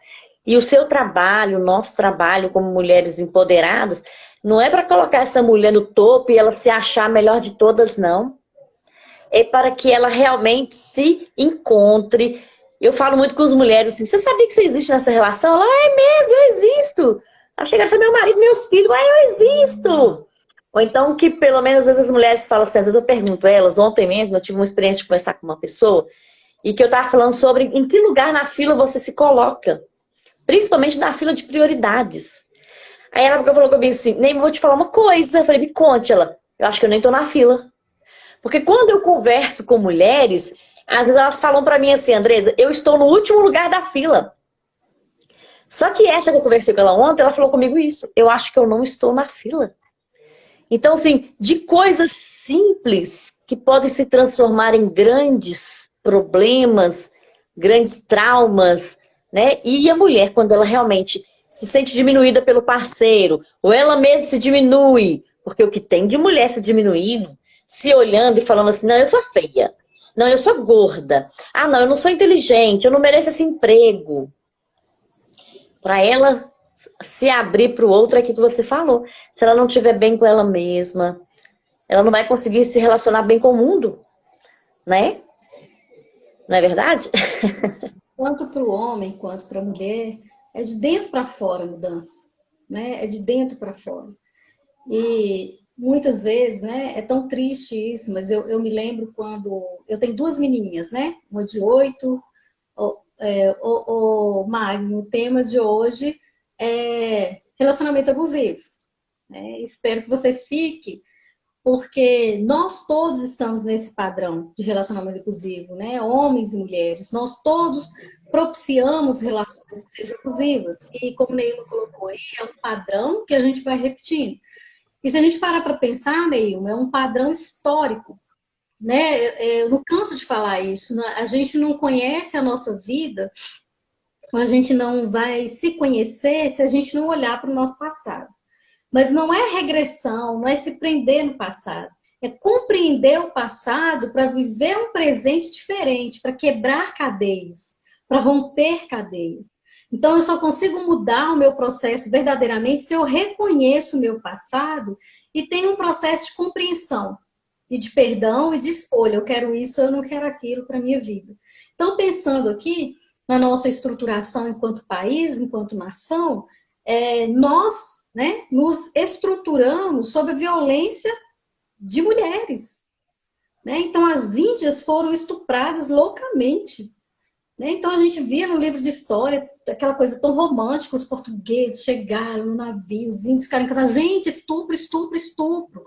E o seu trabalho, o nosso trabalho como mulheres empoderadas, não é para colocar essa mulher no topo e ela se achar a melhor de todas, não. É para que ela realmente se encontre. Eu falo muito com as mulheres assim, você sabia que você existe nessa relação? Ela, é mesmo, eu existo. Ela chega a achar meu marido, meus filhos, eu existo. Ou então que pelo menos às vezes as mulheres falam assim, às vezes eu pergunto a elas, ontem mesmo eu tive uma experiência de conversar com uma pessoa e que eu tava falando sobre em que lugar na fila você se coloca. Principalmente na fila de prioridades. Aí ela falou comigo assim, nem vou te falar uma coisa. Eu falei, me conte. Ela, eu acho que eu nem tô na fila. Porque quando eu converso com mulheres, às vezes elas falam pra mim assim, Andresa, eu estou no último lugar da fila. Só que essa que eu conversei com ela ontem, ela falou comigo isso. Eu acho que eu não estou na fila. Então, assim, de coisas simples que podem se transformar em grandes problemas, grandes traumas, né? E a mulher, quando ela realmente se sente diminuída pelo parceiro, ou ela mesma se diminui, porque o que tem de mulher se diminuindo, se olhando e falando assim, não, eu sou feia, não, eu sou gorda, ah, não, eu não sou inteligente, eu não mereço esse emprego. Para ela se abrir para o outro, é aquilo que você falou. Se ela não estiver bem com ela mesma, ela não vai conseguir se relacionar bem com o mundo, né? Não é verdade? Tanto para o homem quanto para a mulher, é de dentro para fora a mudança, né? É de dentro para fora. E muitas vezes, né? É tão triste isso, mas eu me lembro quando... Eu tenho duas menininhas, né? Uma de 8. Magno, o tema de hoje é relacionamento abusivo. Né? Espero que você fique, porque nós todos estamos nesse padrão de relacionamento abusivo, né? Homens e mulheres, nós todos propiciamos relações que sejam abusivas. E como Neilma colocou aí, é um padrão que a gente vai repetindo. E se a gente parar para pensar, Neilma, é um padrão histórico. Né? Eu não canso de falar isso. A gente não conhece a nossa vida, a gente não vai se conhecer se a gente não olhar para o nosso passado. Mas não é regressão, não é se prender no passado. É compreender o passado para viver um presente diferente, para quebrar cadeias, para romper cadeias. Então, eu só consigo mudar o meu processo verdadeiramente se eu reconheço o meu passado e tenho um processo de compreensão e de perdão e de escolha. Eu quero isso, eu não quero aquilo para a minha vida. Então, pensando aqui na nossa estruturação enquanto país, enquanto nação, nós, né, nos estruturamos sob a violência de mulheres. Né? Então, as índias foram estupradas loucamente. Né? Então, a gente via no livro de história aquela coisa tão romântica, os portugueses chegaram no navio, os índios ficaram cantando, gente, estupro, estupro, estupro.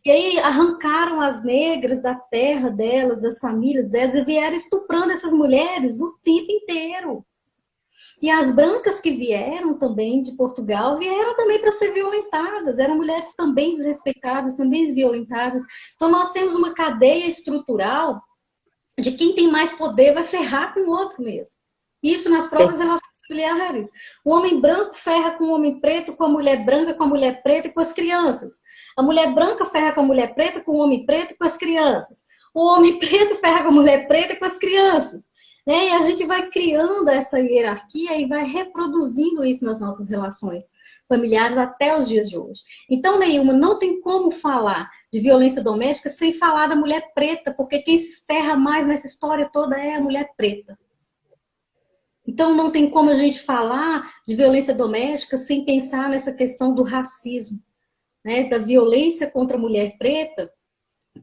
E aí arrancaram as negras da terra delas, das famílias delas, e vieram estuprando essas mulheres o tempo inteiro. E as brancas que vieram também de Portugal, vieram também para ser violentadas. Eram mulheres também desrespeitadas, também violentadas. Então nós temos uma cadeia estrutural de quem tem mais poder vai ferrar com o outro mesmo. Isso nas próprias relações familiares. O homem branco ferra com o homem preto, com a mulher branca, com a mulher preta e com as crianças. A mulher branca ferra com a mulher preta, com o homem preto e com as crianças. O homem preto ferra com a mulher preta e com as crianças. né? E a gente vai criando essa hierarquia e vai reproduzindo isso nas nossas relações familiares até os dias de hoje. Então, Neilma, não tem como falar de violência doméstica sem falar da mulher preta, porque quem se ferra mais nessa história toda é a mulher preta. Então, não tem como a gente falar de violência doméstica sem pensar nessa questão do racismo, né? Da violência contra a mulher preta,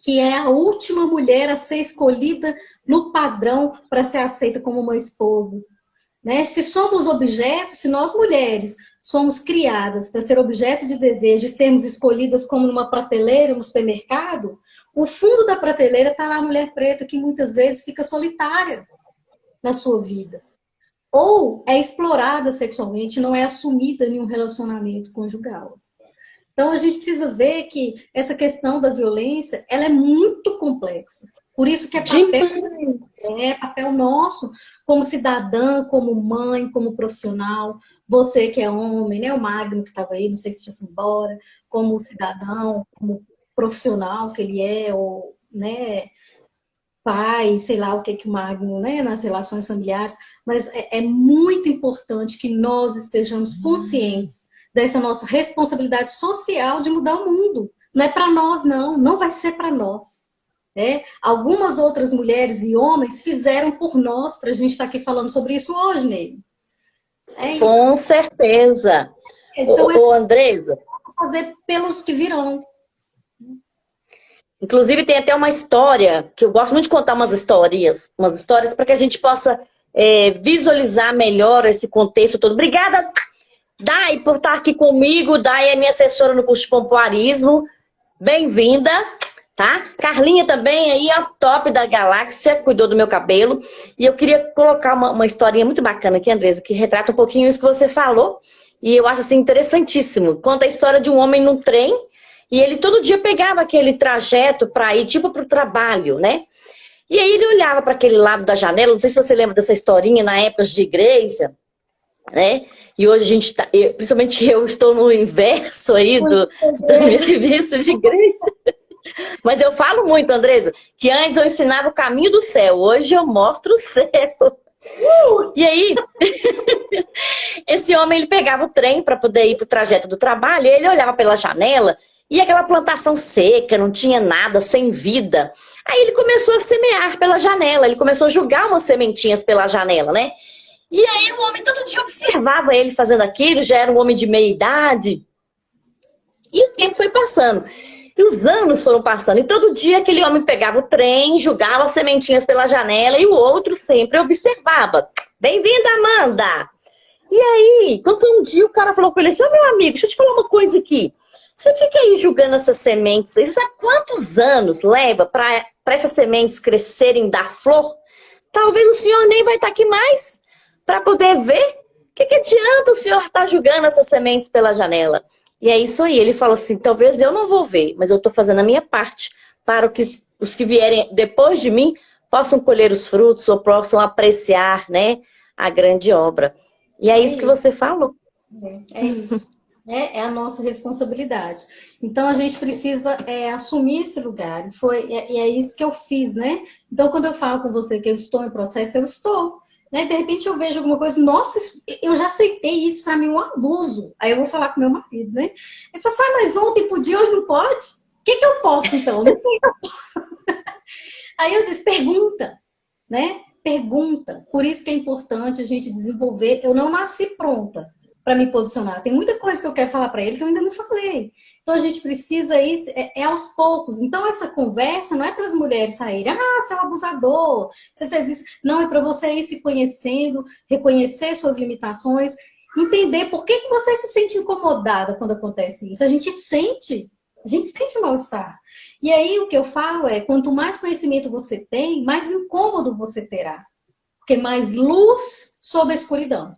que é a última mulher a ser escolhida no padrão para ser aceita como uma esposa, né? Se somos objetos, se nós mulheres somos criadas para ser objeto de desejo e sermos escolhidas como numa prateleira no supermercado, o fundo da prateleira está lá a mulher preta, que muitas vezes fica solitária na sua vida. Ou é explorada sexualmente, não é assumida em um relacionamento conjugal. Então, a gente precisa ver que essa questão da violência, ela é muito complexa. Por isso que é papel nosso, como cidadã, como mãe, como profissional, você que é homem, né? O Magno que estava aí, não sei se já foi embora, como cidadão, como profissional que ele é, ou, né, pai, sei lá o que o Magno, né, nas relações familiares, mas é muito importante que nós estejamos conscientes dessa nossa responsabilidade social de mudar o mundo. Não é para nós, não. Não vai ser para nós. Né? Algumas outras mulheres e homens fizeram por nós, para a gente estar aqui falando sobre isso hoje, Ney. Com certeza. Então, Andresa, fazer pelos que virão. Inclusive, tem até uma história, que eu gosto muito de contar umas histórias para que a gente possa visualizar melhor esse contexto todo. Obrigada, Dai, por estar aqui comigo. Dai é minha assessora no curso de pompoarismo. Bem-vinda, tá? Carlinha também aí, ó, top da galáxia, cuidou do meu cabelo. E eu queria colocar uma historinha muito bacana aqui, Andresa, que retrata um pouquinho isso que você falou. E eu acho assim interessantíssimo. Conta a história de um homem num trem. E ele todo dia pegava aquele trajeto para ir, tipo, para o trabalho, né? E aí ele olhava para aquele lado da janela, não sei se você lembra dessa historinha na época de igreja, né? E hoje a gente tá, principalmente eu estou no inverso aí da minha vivência de igreja. Mas eu falo muito, Andresa, que antes eu ensinava o caminho do céu, hoje eu mostro o céu. E aí, esse homem, ele pegava o trem para poder ir para o trajeto do trabalho, e ele olhava pela janela, e aquela plantação seca, não tinha nada, sem vida. Aí ele começou a semear pela janela, ele começou a jogar umas sementinhas pela janela, né? E aí o homem todo dia observava ele fazendo aquilo, já era um homem de meia idade. E o tempo foi passando. E os anos foram passando. E todo dia aquele homem pegava o trem, jogava as sementinhas pela janela e o outro sempre observava. Bem-vinda, Amanda! E aí, quando foi um dia, o cara falou com ele assim, ô meu amigo, deixa eu te falar uma coisa aqui. Você fica aí julgando essas sementes, você sabe quantos anos leva para essas sementes crescerem, dar flor? Talvez o senhor nem vai estar aqui mais para poder ver. O que adianta o senhor estar julgando essas sementes pela janela? E é isso aí, ele fala assim, talvez eu não vou ver, mas eu estou fazendo a minha parte para que os que vierem depois de mim possam colher os frutos ou possam apreciar, né, a grande obra. E é isso que você falou. É isso. É a nossa responsabilidade. Então, a gente precisa assumir esse lugar. E é isso que eu fiz, né? Então, quando eu falo com você que eu estou em processo, eu estou. Né? De repente, eu vejo alguma coisa, nossa, eu já aceitei isso, para mim, um abuso. Aí eu vou falar com meu marido, né? Ele fala assim, mas ontem podia, hoje não pode? O que eu posso, então? Não sei o que eu posso. Aí eu disse, pergunta, né? Pergunta. Por isso que é importante a gente desenvolver. Eu não nasci pronta para me posicionar. Tem muita coisa que eu quero falar para ele que eu ainda não falei. Então a gente precisa ir aos poucos. Então essa conversa não é para as mulheres saírem, você é um abusador, você fez isso. Não, é para você ir se conhecendo, reconhecer suas limitações, entender por que você se sente incomodada quando acontece isso. A gente sente mal-estar. E aí o que eu falo é, quanto mais conhecimento você tem, mais incômodo você terá. Porque mais luz sobre a escuridão.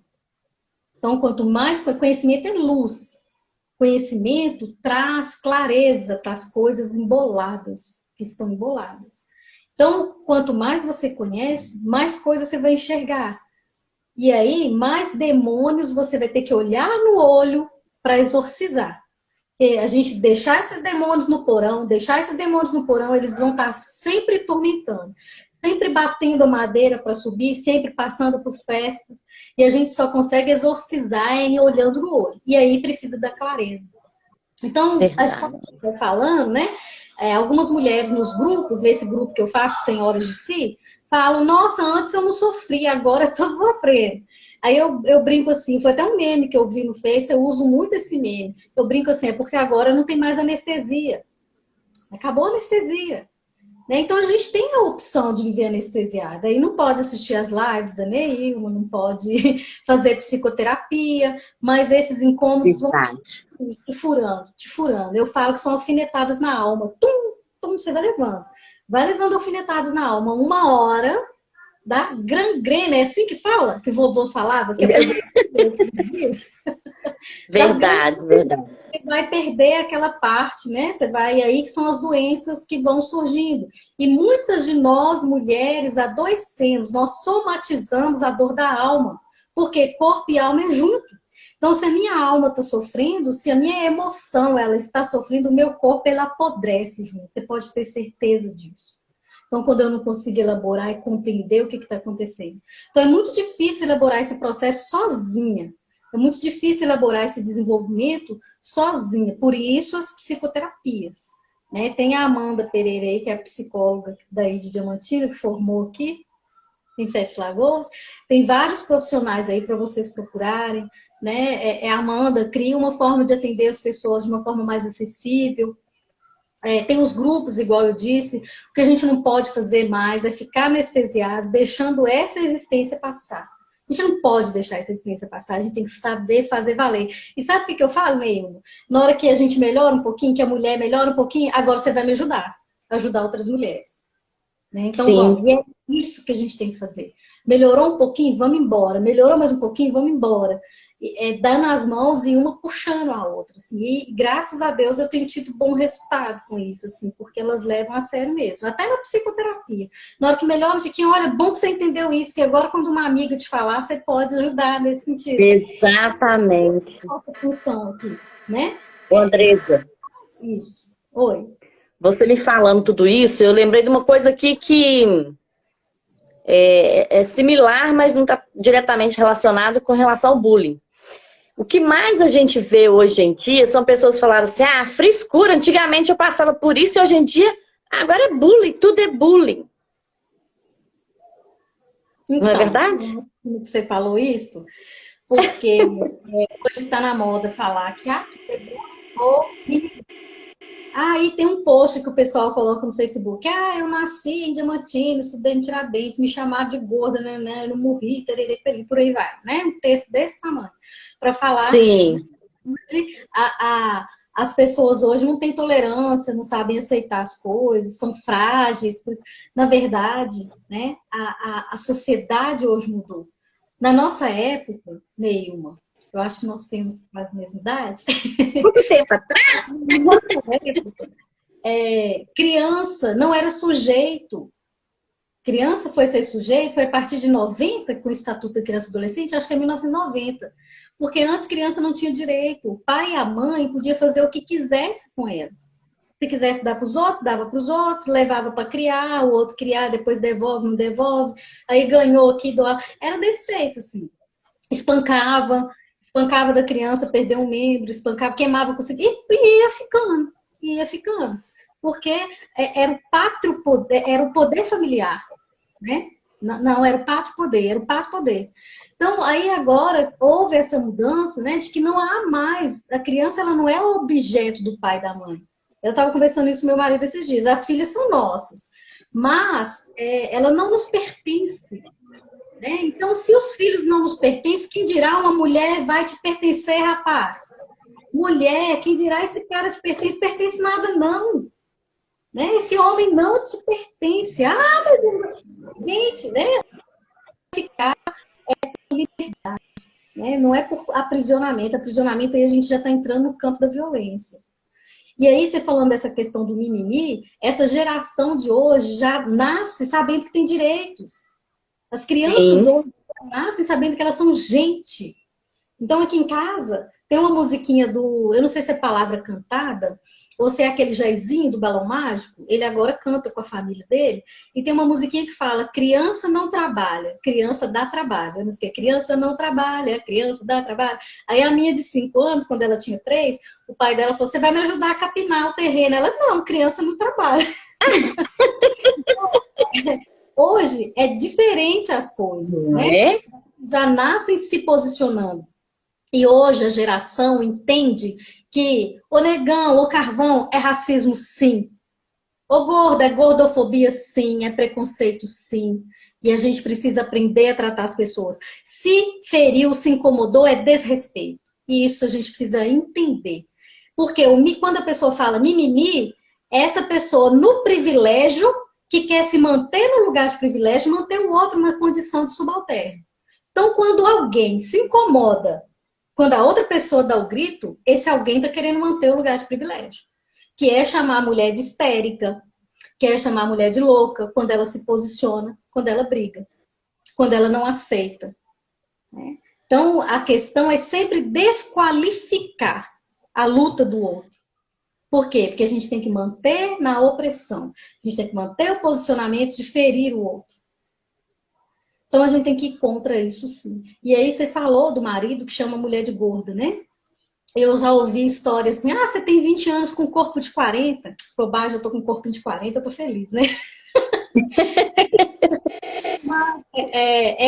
Então, quanto mais conhecimento é luz. Conhecimento traz clareza para as coisas emboladas, que estão emboladas. Então, quanto mais você conhece, mais coisas você vai enxergar. E aí, mais demônios você vai ter que olhar no olho para exorcizar. Porque a gente deixar esses demônios no porão, eles vão estar sempre tormentando. sempre batendo a madeira para subir, sempre passando por festas, e a gente só consegue exorcizar olhando no olho. E aí precisa da clareza. Então, a escola Verdade. vai falando, né? Algumas mulheres nos grupos, nesse grupo que eu faço, Senhoras de Si, falam, nossa, antes eu não sofria, agora eu tô sofrendo. Aí eu brinco assim, foi até um meme que eu vi no Face, eu uso muito esse meme. Eu brinco assim, é porque agora não tem mais anestesia. Acabou a anestesia. Né? Então a gente tem a opção de viver anestesiada. Aí não pode assistir as lives da Neilma, não pode fazer psicoterapia, mas esses incômodos vão Verdade. te furando, te furando. Eu falo que são alfinetadas na alma. Tum, tum, você vai levando. Vai levando alfinetadas na alma. Uma hora da gangrena, é assim que fala? Que o vovô falava? Que é Verdade, verdade. você vai perder aquela parte, né? Você vai aí que são as doenças que vão surgindo. E muitas de nós, mulheres, adoecemos, nós somatizamos a dor da alma, porque corpo e alma é junto. Então, se a minha alma está sofrendo, se a minha emoção ela está sofrendo, o meu corpo ele apodrece junto. Você pode ter certeza disso. Então, quando eu não consigo elaborar e compreender o que está acontecendo. Então, é muito difícil elaborar esse processo sozinha. É muito difícil elaborar esse desenvolvimento sozinha. Por isso, as psicoterapias. Né? Tem a Amanda Pereira aí, que é a psicóloga daí de Diamantina, que formou aqui em Sete Lagoas. Tem vários profissionais aí para vocês procurarem. Né? A Amanda cria uma forma de atender as pessoas de uma forma mais acessível. Tem os grupos, igual eu disse. O que a gente não pode fazer mais é ficar anestesiado, deixando essa existência passar. A gente não pode deixar essa existência passar, a gente tem que saber fazer valer. E sabe o que eu falo, Neil? Na hora que a gente melhora um pouquinho, que a mulher melhora um pouquinho, agora você vai me ajudar outras mulheres. Né? Então, vamos. Sim. E é isso que a gente tem que fazer. Melhorou um pouquinho, vamos embora. Melhorou mais um pouquinho, vamos embora. Dando as mãos e uma puxando a outra. Assim. E graças a Deus eu tenho tido bom resultado com isso, assim, porque elas levam a sério mesmo. Até na psicoterapia. Na hora que melhora um pouquinho, olha, bom que você entendeu isso, que agora quando uma amiga te falar, você pode ajudar nesse sentido. Exatamente. Nossa função aqui, né? Ô, Andresa, Isso. Oi. você me falando tudo isso, eu lembrei de uma coisa aqui que é similar, mas não está diretamente relacionado com relação ao bullying. O que mais a gente vê hoje em dia são pessoas que falaram assim, frescura, antigamente eu passava por isso e hoje em dia, agora é bullying, tudo é bullying. Então, não é verdade? Você falou isso, porque hoje está na moda falar que aí tem um post que o pessoal coloca no Facebook. Eu nasci em Diamantino, estudei em Tiradentes, me chamaram de gorda, né? Eu não morri, tererê, por aí vai, né? Um texto desse tamanho. Para falar Sim. que as pessoas hoje não têm tolerância, não sabem aceitar as coisas, são frágeis. Na verdade, né? A sociedade hoje mudou. Na nossa época, Neilma, eu acho que nós temos quase a mesma idade. Muito tempo atrás? Criança não era sujeito. Criança foi ser sujeito, foi a partir de 90, com o Estatuto da Criança e Adolescente, acho que é 1990. Porque antes criança não tinha direito. O pai e a mãe podiam fazer o que quisesse com ela. Se quisesse dar para os outros, dava para os outros, levava para criar, o outro criar, depois devolve, não devolve. Aí ganhou aqui, doava. Era desse jeito, assim. Espancava da criança, perdeu um membro, espancava, queimava com e ia ficando. Porque era o pátrio poder, era o poder familiar, né? Não, era o pátrio poder, era o pátrio poder. Então, aí agora houve essa mudança, né, de que não há mais, a criança ela não é o objeto do pai e da mãe. Eu estava conversando isso com meu marido esses dias, as filhas são nossas, mas ela não nos pertence. Né? Então, se os filhos não nos pertencem, quem dirá uma mulher vai te pertencer, rapaz? Mulher, quem dirá esse cara te pertence? Pertence nada, não. Né? Esse homem não te pertence. Mas gente, né? Ficar por liberdade. Né? Não é por aprisionamento. Aprisionamento aí a gente já está entrando no campo da violência. E aí, você falando dessa questão do mimimi, essa geração de hoje já nasce sabendo que tem direitos. As crianças hoje nascem sabendo que elas são gente. Então, aqui em casa, Tem uma musiquinha do, eu não sei se é palavra cantada, ou se é aquele Jairzinho do Balão Mágico, ele agora canta com a família dele, e tem uma musiquinha que fala, criança não trabalha, criança dá trabalho. A música é criança não trabalha, criança dá trabalho. Aí a minha de 5 anos, quando ela tinha 3, o pai dela falou, você vai me ajudar a capinar o terreno. Ela, não, criança não trabalha. Hoje é diferente as coisas, Não né? é? Já nascem se posicionando. E hoje a geração entende que o negão, o carvão é racismo, sim. O gordo é gordofobia, sim. É preconceito, sim. E a gente precisa aprender a tratar as pessoas. Se feriu, se incomodou, é desrespeito. E isso a gente precisa entender. Porque quando a pessoa fala mimimi, é essa pessoa no privilégio que quer se manter no lugar de privilégio, manter o outro na condição de subalterno. Então, quando alguém se incomoda, quando a outra pessoa dá o grito, esse alguém está querendo manter o lugar de privilégio. Que é chamar a mulher de histérica, que é chamar a mulher de louca, quando ela se posiciona, quando ela briga, quando ela não aceita. Né? Então, a questão é sempre desqualificar a luta do outro. Por quê? Porque a gente tem que manter na opressão. A gente tem que manter o posicionamento de ferir o outro. Então, a gente tem que ir contra isso, sim. E aí, você falou do marido que chama a mulher de gorda, né? Eu já ouvi histórias assim, você tem 20 anos com corpo de 40. Bobagem, eu tô com corpo de 40, eu tô feliz, né?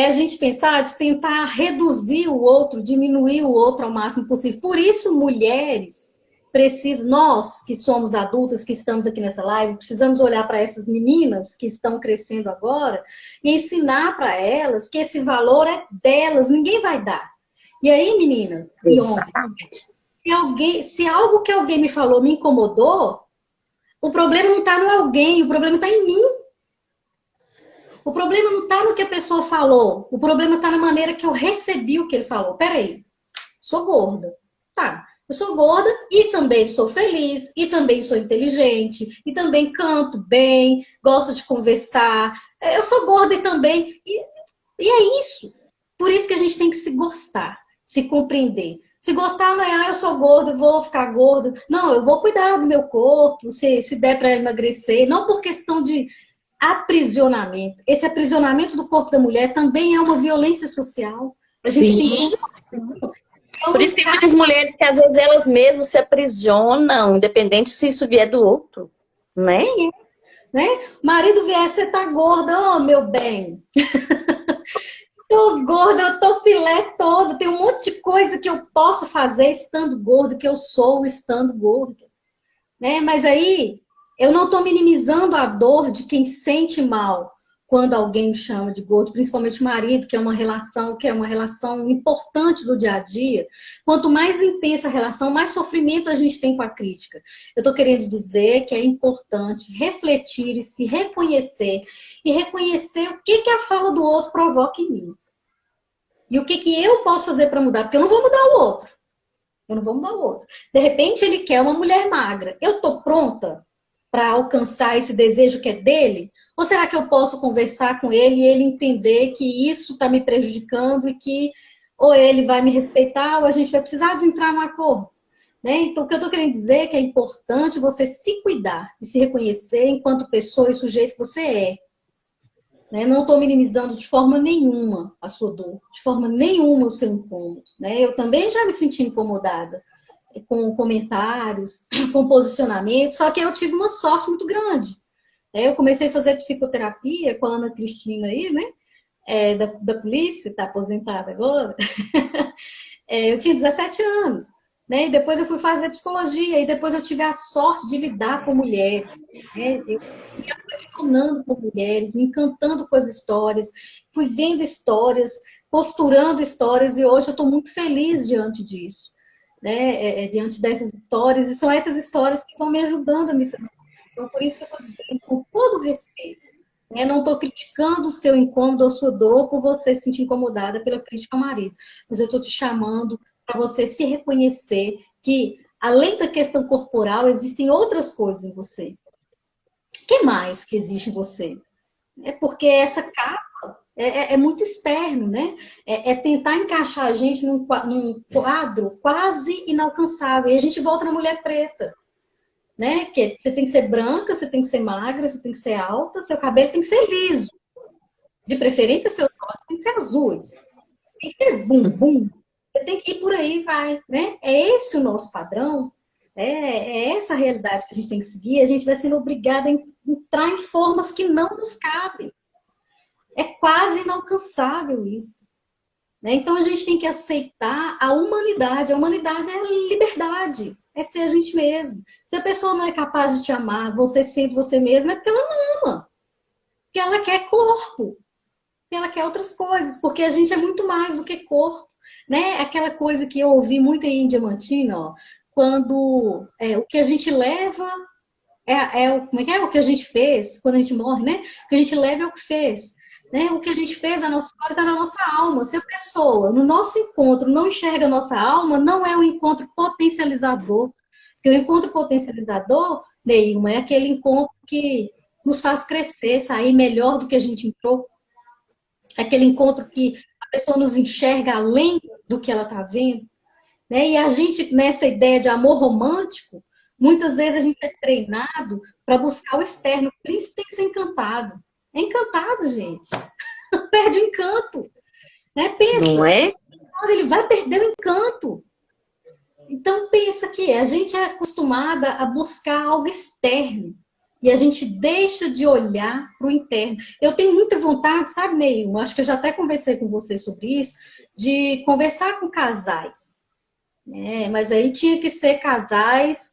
A gente pensar de tentar reduzir o outro, diminuir o outro ao máximo possível. Por isso, mulheres precisam, nós que somos adultas, que estamos aqui nessa live, precisamos olhar para essas meninas que estão crescendo agora e ensinar para elas que esse valor é delas, ninguém vai dar. E aí, meninas e homens, se algo que alguém me falou me incomodou, o problema não está no alguém, o problema está em mim. O problema não está no que a pessoa falou, o problema está na maneira que eu recebi o que ele falou. Peraí, sou gorda. Tá, eu sou gorda e também sou feliz, e também sou inteligente, e também canto bem, gosto de conversar. Eu sou gorda e também. E é isso. Por isso que a gente tem que se gostar, se compreender. Se gostar não é, eu sou gorda, vou ficar gorda. Não, eu vou cuidar do meu corpo, se der para emagrecer. Não por questão de aprisionamento. Esse aprisionamento do corpo da mulher também é uma violência social. A gente tem que... Por isso tem muitas mulheres que às vezes elas mesmas se aprisionam, independente se isso vier do outro, né? Né? Marido vier, você tá gorda, meu bem. Tô gorda, eu tô filé todo. Tem um monte de coisa que eu posso fazer estando gordo, que eu sou estando gorda. Né? Mas aí, eu não tô minimizando a dor de quem sente mal quando alguém me chama de gordo, principalmente o marido, que é uma relação importante do dia a dia. Quanto mais intensa a relação, mais sofrimento a gente tem com a crítica. Eu tô querendo dizer que é importante refletir e se reconhecer, e reconhecer o que a fala do outro provoca em mim. E o que eu posso fazer para mudar? Porque eu não vou mudar o outro. Eu não vou mudar o outro. De repente, ele quer uma mulher magra. Eu estou pronta para alcançar esse desejo que é dele? Ou será que eu posso conversar com ele e ele entender que isso está me prejudicando e que ou ele vai me respeitar ou a gente vai precisar de entrar num acordo? Né? Então, o que eu estou querendo dizer é que é importante você se cuidar e se reconhecer enquanto pessoa e sujeito que você é. Né? Não estou minimizando de forma nenhuma a sua dor, de forma nenhuma o seu incômodo. Né? Eu também já me senti incomodada com comentários, com posicionamento, só que eu tive uma sorte muito grande. Eu comecei a fazer psicoterapia com a Ana Cristina aí, né? Da polícia, está aposentada agora. Eu tinha 17 anos. Né? E depois eu fui fazer psicologia, e depois eu tive a sorte de lidar com mulheres. Né? Eu me apaixonando por mulheres, me encantando com as histórias, fui vendo histórias, posturando histórias, e hoje eu estou muito feliz diante disso. Né? Diante dessas histórias, e são essas histórias que estão me ajudando a me transformar. Então, por isso que eu estou dizendo, com todo respeito, né? Não estou criticando o seu incômodo ou a sua dor por você se sentir incomodada pela crítica ao marido, mas eu estou te chamando para você se reconhecer que, além da questão corporal, existem outras coisas em você. O que mais que existe em você? É porque essa capa é muito externo, né? É tentar encaixar a gente num quadro quase inalcançável. E a gente volta na mulher preta, né? Que você tem que ser branca, você tem que ser magra, você tem que ser alta, seu cabelo tem que ser liso. De preferência, seus olhos têm que ser azuis. Tem que ter bumbum. Você tem que ir por aí, vai, né? É esse o nosso padrão. É essa a realidade que a gente tem que seguir. A gente vai sendo obrigada a entrar em formas que não nos cabem. É quase inalcançável isso. Né? Então a gente tem que aceitar a humanidade. A humanidade é a liberdade, é ser a gente mesmo. Se a pessoa não é capaz de te amar, você sendo você mesma, é porque ela não ama. Porque ela quer corpo. Porque ela quer outras coisas. Porque a gente é muito mais do que corpo. Né? Aquela coisa que eu ouvi muito em Diamantina, ó, quando o que a gente leva como é que é? O que a gente fez quando a gente morre, né? O que a gente leva é o que fez. Né? O que a gente fez, a nossa história está na nossa alma. Se a pessoa, no nosso encontro, não enxerga a nossa alma, não é um encontro potencializador. Porque o encontro potencializador, Neilma, é aquele encontro que nos faz crescer, sair melhor do que a gente entrou. É aquele encontro que a pessoa nos enxerga além do que ela está vendo. Né? E a gente, nessa ideia de amor romântico, muitas vezes a gente é treinado para buscar o externo. O príncipe tem que ser encantado. É encantado, gente. Perde o encanto. Né? Não Pensa, é? ele vai perder o encanto. Então, pensa que a gente é acostumada a buscar algo externo. E a gente deixa de olhar para o interno. Eu tenho muita vontade, sabe, Neil? Acho que eu já até conversei com você sobre isso, de conversar com casais. Mas aí tinha que ser casais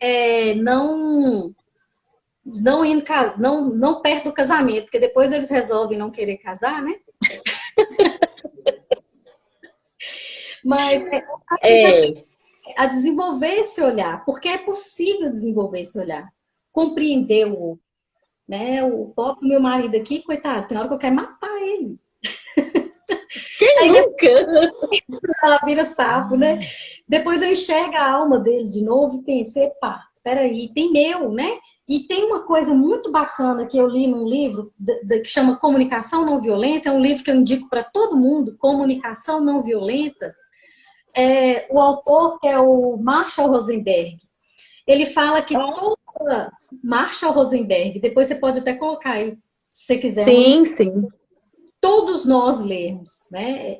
não perto do casamento, porque depois eles resolvem não querer casar, né? Mas É. a desenvolver esse olhar, porque é possível desenvolver esse olhar, compreender o outro, né? O próprio meu marido aqui, coitado, tem hora que eu quero matar ele. Quem Aí nunca? ela vira sapo, né? Depois eu enxergo a alma dele de novo e pensei, pá, peraí, tem meu, né? E tem uma coisa muito bacana que eu li num livro que chama Comunicação Não Violenta, é um livro que eu indico para todo mundo, Comunicação Não Violenta. O autor, que é o Marshall Rosenberg, ele fala que toda Marshall Rosenberg, depois você pode até colocar aí, se você quiser, Sim, sim. todos nós lermos, né?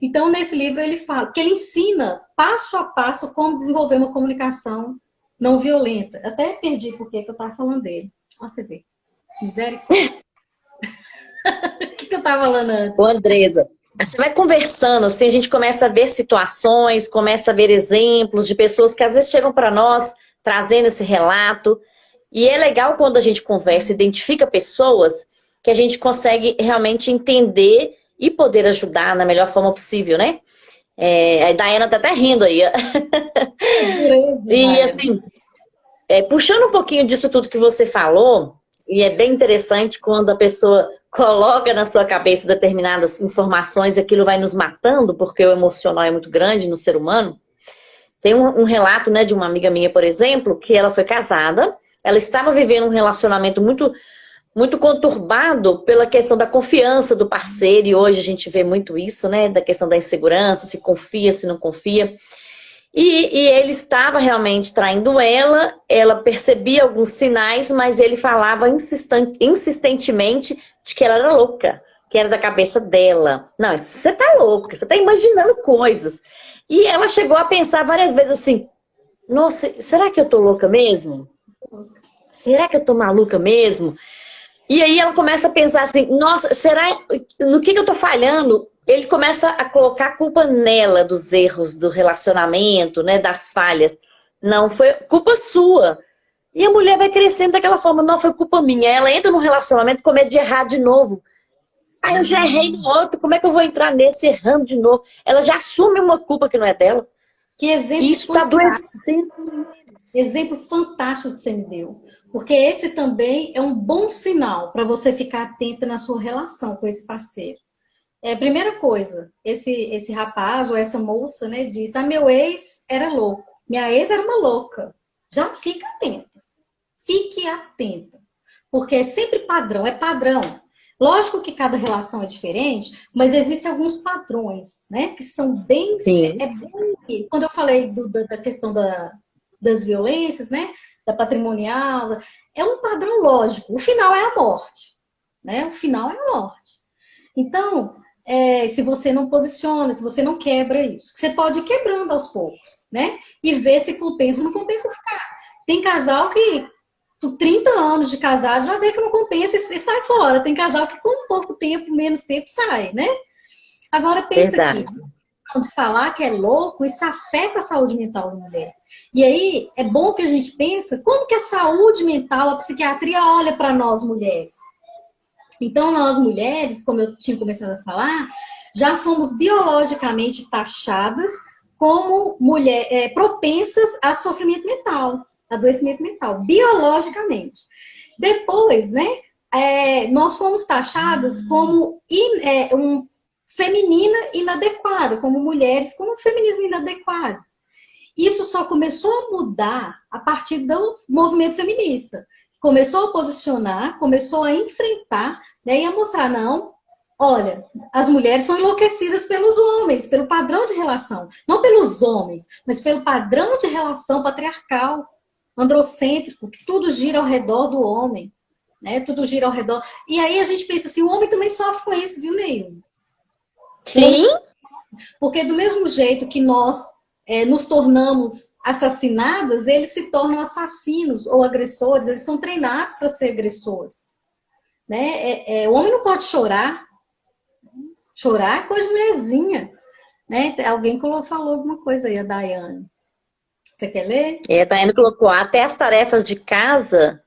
Então, nesse livro ele fala, que ele ensina passo a passo como desenvolver uma comunicação não violenta. Até perdi porque que eu estava falando dele. Ó, você vê. Misericórdia. O que eu estava falando antes? Ô, Andresa, você vai conversando, assim, a gente começa a ver situações, começa a ver exemplos de pessoas que às vezes chegam para nós trazendo esse relato. E é legal quando a gente conversa, identifica pessoas que a gente consegue realmente entender e poder ajudar na melhor forma possível, né? A Daiana tá até rindo aí. E assim, puxando um pouquinho disso tudo que você falou, e é bem interessante quando a pessoa coloca na sua cabeça determinadas informações e aquilo vai nos matando, porque o emocional é muito grande no ser humano. Tem um relato, né, de uma amiga minha, por exemplo, que ela foi casada, ela estava vivendo um relacionamento muito, muito conturbado pela questão da confiança do parceiro, e hoje a gente vê muito isso, né, da questão da insegurança, se confia, se não confia. E ele estava realmente traindo ela percebia alguns sinais, mas ele falava insistentemente de que ela era louca, que era da cabeça dela. Não, você tá louca, você tá imaginando coisas. E ela chegou a pensar várias vezes assim, nossa, será que eu tô louca mesmo? Será que eu tô maluca mesmo? E aí ela começa a pensar assim, nossa, será, no que eu tô falhando? Ele começa a colocar a culpa nela dos erros do relacionamento, né, das falhas. Não, foi culpa sua. E a mulher vai crescendo daquela forma, não, foi culpa minha. Ela entra num relacionamento com medo de errar de novo. Aí eu já errei no outro, como é que eu vou entrar nesse errando de novo? Ela já assume uma culpa que não é dela. Que exemplo E isso tá adoecendo. Exemplo fantástico que você me deu. Porque esse também é um bom sinal para você ficar atenta na sua relação com esse parceiro. Primeira coisa, esse rapaz ou essa moça, né, diz: meu ex era louco, minha ex era uma louca. Já fica atenta. Fique atenta. Porque é sempre padrão, é padrão. Lógico que cada relação é diferente, mas existem alguns padrões, né? Que são bem... Sim. Quando eu falei da questão das violências, né? Da patrimonial, é um padrão lógico. O final é a morte, né? O final é a morte. Então, se você não posiciona, se você não quebra isso, você pode ir quebrando aos poucos, né? E ver se compensa ou não compensa ficar. Tem casal que 30 anos de casado já vê que não compensa e sai fora. Tem casal que com pouco tempo, menos tempo, sai, né? Agora pensa aqui, Verdade. de falar que é louco, isso afeta a saúde mental da mulher. E aí, é bom que a gente pensa como que a saúde mental, a psiquiatria olha para nós mulheres. Então, nós mulheres, como eu tinha começado a falar, já fomos biologicamente taxadas como propensas a sofrimento mental, adoecimento mental, biologicamente. Depois, né, nós fomos taxadas como feminina inadequada, como mulheres com um feminismo inadequado. Isso só começou a mudar a partir do movimento feminista. Começou a posicionar, começou a enfrentar, né, e a mostrar, não, olha, as mulheres são enlouquecidas pelos homens, pelo padrão de relação. Não pelos homens, mas pelo padrão de relação patriarcal, androcêntrico, que tudo gira ao redor do homem. Né? Tudo gira ao redor. E aí a gente pensa assim, o homem também sofre com isso, viu, Neil? Sim. Porque do mesmo jeito que nós nos tornamos assassinadas, eles se tornam assassinos ou agressores, eles são treinados para ser agressores. Né? O homem não pode chorar. Chorar é coisa de mulherzinha. Né? Alguém falou alguma coisa aí, a Daiane. Você quer ler? A Daiane colocou até as tarefas de casa,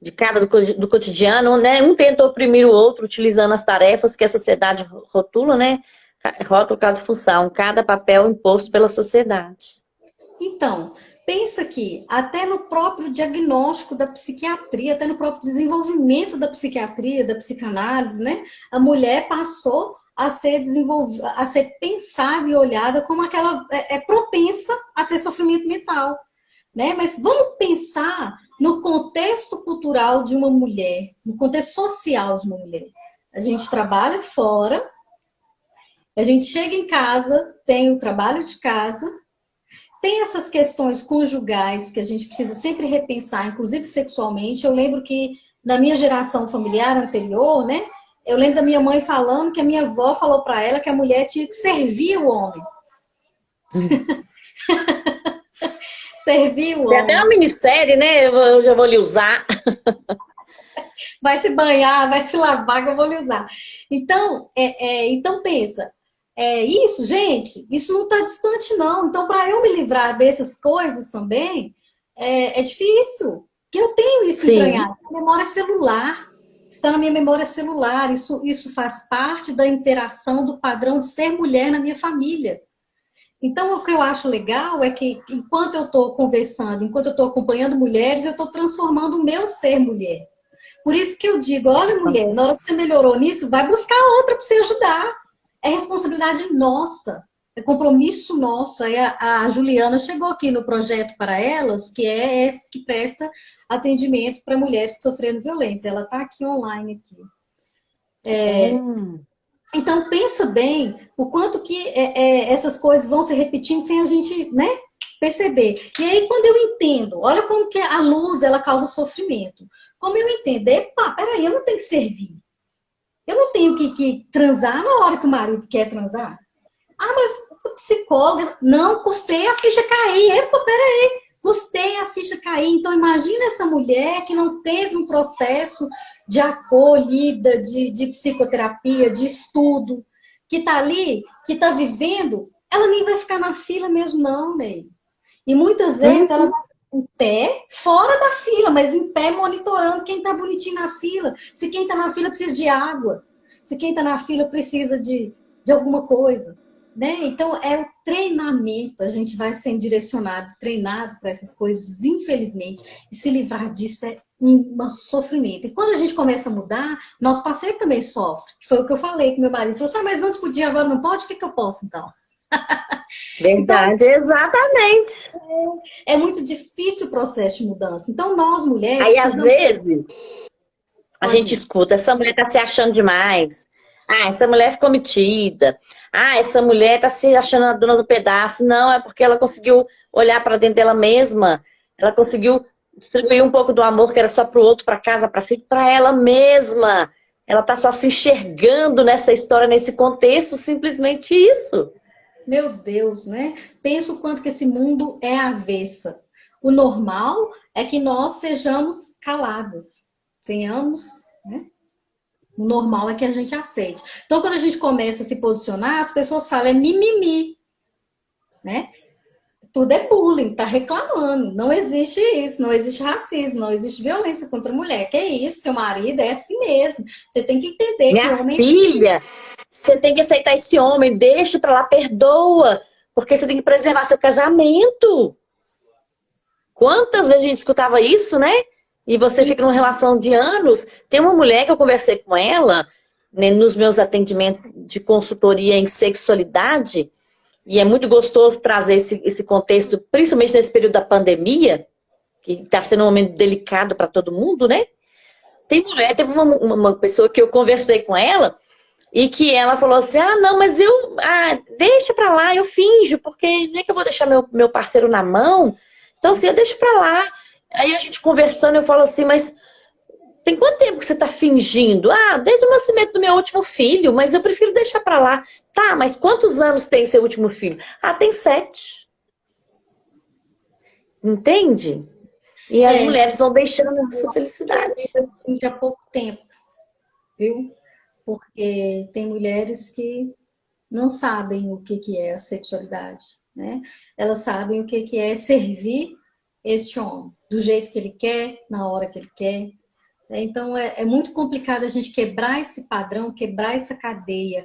de cada do cotidiano, né? Um tenta oprimir o outro utilizando as tarefas que a sociedade rotula, né? Rótulo, cada função, cada papel imposto pela sociedade. Então, pensa que até no próprio diagnóstico da psiquiatria, até no próprio desenvolvimento da psiquiatria, da psicanálise, né? A mulher passou a ser desenvolvida, a ser pensada e olhada como aquela propensa a ter sofrimento mental, né? Mas vamos pensar no contexto cultural de uma mulher, no contexto social de uma mulher. A gente trabalha fora, a gente chega em casa, tem o trabalho de casa, tem essas questões conjugais que a gente precisa sempre repensar, inclusive sexualmente. Eu lembro que na minha geração familiar anterior, né? Eu lembro da minha mãe falando que a minha avó falou para ela que a mulher tinha que servir o homem. Servir o Tem homem. até uma minissérie, né? Eu já vou lhe usar. Vai se banhar, vai se lavar, que eu vou lhe usar. Então, então pensa, isso, gente, isso não está distante, não. Então, para eu me livrar dessas coisas também, é difícil. Porque eu tenho isso entranhado. Na memória celular. Está na minha memória celular. Isso faz parte da interação do padrão de ser mulher na minha família. Então, o que eu acho legal é que, enquanto eu estou conversando, enquanto eu estou acompanhando mulheres, eu estou transformando o meu ser mulher. Por isso que eu digo, olha, mulher, na hora que você melhorou nisso, vai buscar outra para você ajudar. É responsabilidade nossa, é compromisso nosso. Aí a Juliana chegou aqui no projeto para elas, que é esse que presta atendimento para mulheres que sofreram violência. Ela está aqui online aqui. Então, pensa bem o quanto que essas coisas vão se repetindo sem a gente, né, perceber. E aí, quando eu entendo, olha como que a luz, ela causa sofrimento. Como eu entendo, peraí, eu não tenho que servir. Eu não tenho que transar na hora que o marido quer transar. Ah, mas sou psicóloga. Não, custei a ficha cair. Peraí, custei a ficha cair. Então, imagina essa mulher que não teve um processo de acolhida, de psicoterapia, de estudo, que está ali, que está vivendo, ela nem vai ficar na fila mesmo, não, Ney. E muitas vezes ela vai em pé, fora da fila, mas em pé monitorando quem está bonitinho na fila. Se quem está na fila precisa de água, se quem está na fila precisa de alguma coisa. Né? Então, é o treinamento, a gente vai sendo direcionado, treinado para essas coisas, infelizmente, e se livrar disso é um sofrimento. E quando a gente começa a mudar, nosso parceiro também sofre, que foi o que eu falei com meu marido. Ele falou, mas antes podia, agora não pode, o que eu posso então? Verdade, então, exatamente. É muito difícil o processo de mudança. Então, nós mulheres... Aí, às vezes, A Pode gente ir. escuta, essa mulher tá se achando demais. Ah, essa mulher ficou metida. Ah, essa mulher tá se achando a dona do pedaço. Não, é porque ela conseguiu olhar para dentro dela mesma. Ela conseguiu distribuir um pouco do amor que era só pro outro, para casa, para filho, para ela mesma. Ela tá só se enxergando nessa história, nesse contexto, simplesmente isso. Meu Deus, né? Pensa o quanto que esse mundo é avessa. O normal é que nós sejamos calados, tenhamos, né? O normal é que a gente aceite. Então, quando a gente começa a se posicionar, as pessoas falam é mimimi, né? Tudo é bullying, tá reclamando. Não existe isso, não existe racismo, não existe violência contra a mulher. Que isso, seu marido é assim mesmo. Você tem que entender que Minha o homem. filha, você tem que aceitar esse homem, deixa pra lá, perdoa, porque você tem que preservar seu casamento. Quantas vezes a gente escutava isso, né? E você fica numa relação de anos. Tem uma mulher que eu conversei com ela, né, nos meus atendimentos de consultoria em sexualidade, e é muito gostoso trazer esse contexto, principalmente nesse período da pandemia, que está sendo um momento delicado para todo mundo, né? Tem mulher, teve uma pessoa que eu conversei com ela, e que ela falou assim, ah, não, mas deixa pra lá, eu finjo, porque nem é que eu vou deixar meu parceiro na mão. Então, assim, eu deixo pra lá. Aí a gente conversando, eu falo assim, mas tem quanto tempo que você tá fingindo? Ah, desde o nascimento do meu último filho, mas eu prefiro deixar pra lá. Tá, mas quantos anos tem seu último filho? Ah, tem 7. Entende? E as É, mulheres vão deixando a sua felicidade. há pouco tempo, viu? Porque tem mulheres que não sabem o que que é a sexualidade, né? Elas sabem o que que é servir este homem, do jeito que ele quer, na hora que ele quer. Então, é muito complicado a gente quebrar esse padrão, quebrar essa cadeia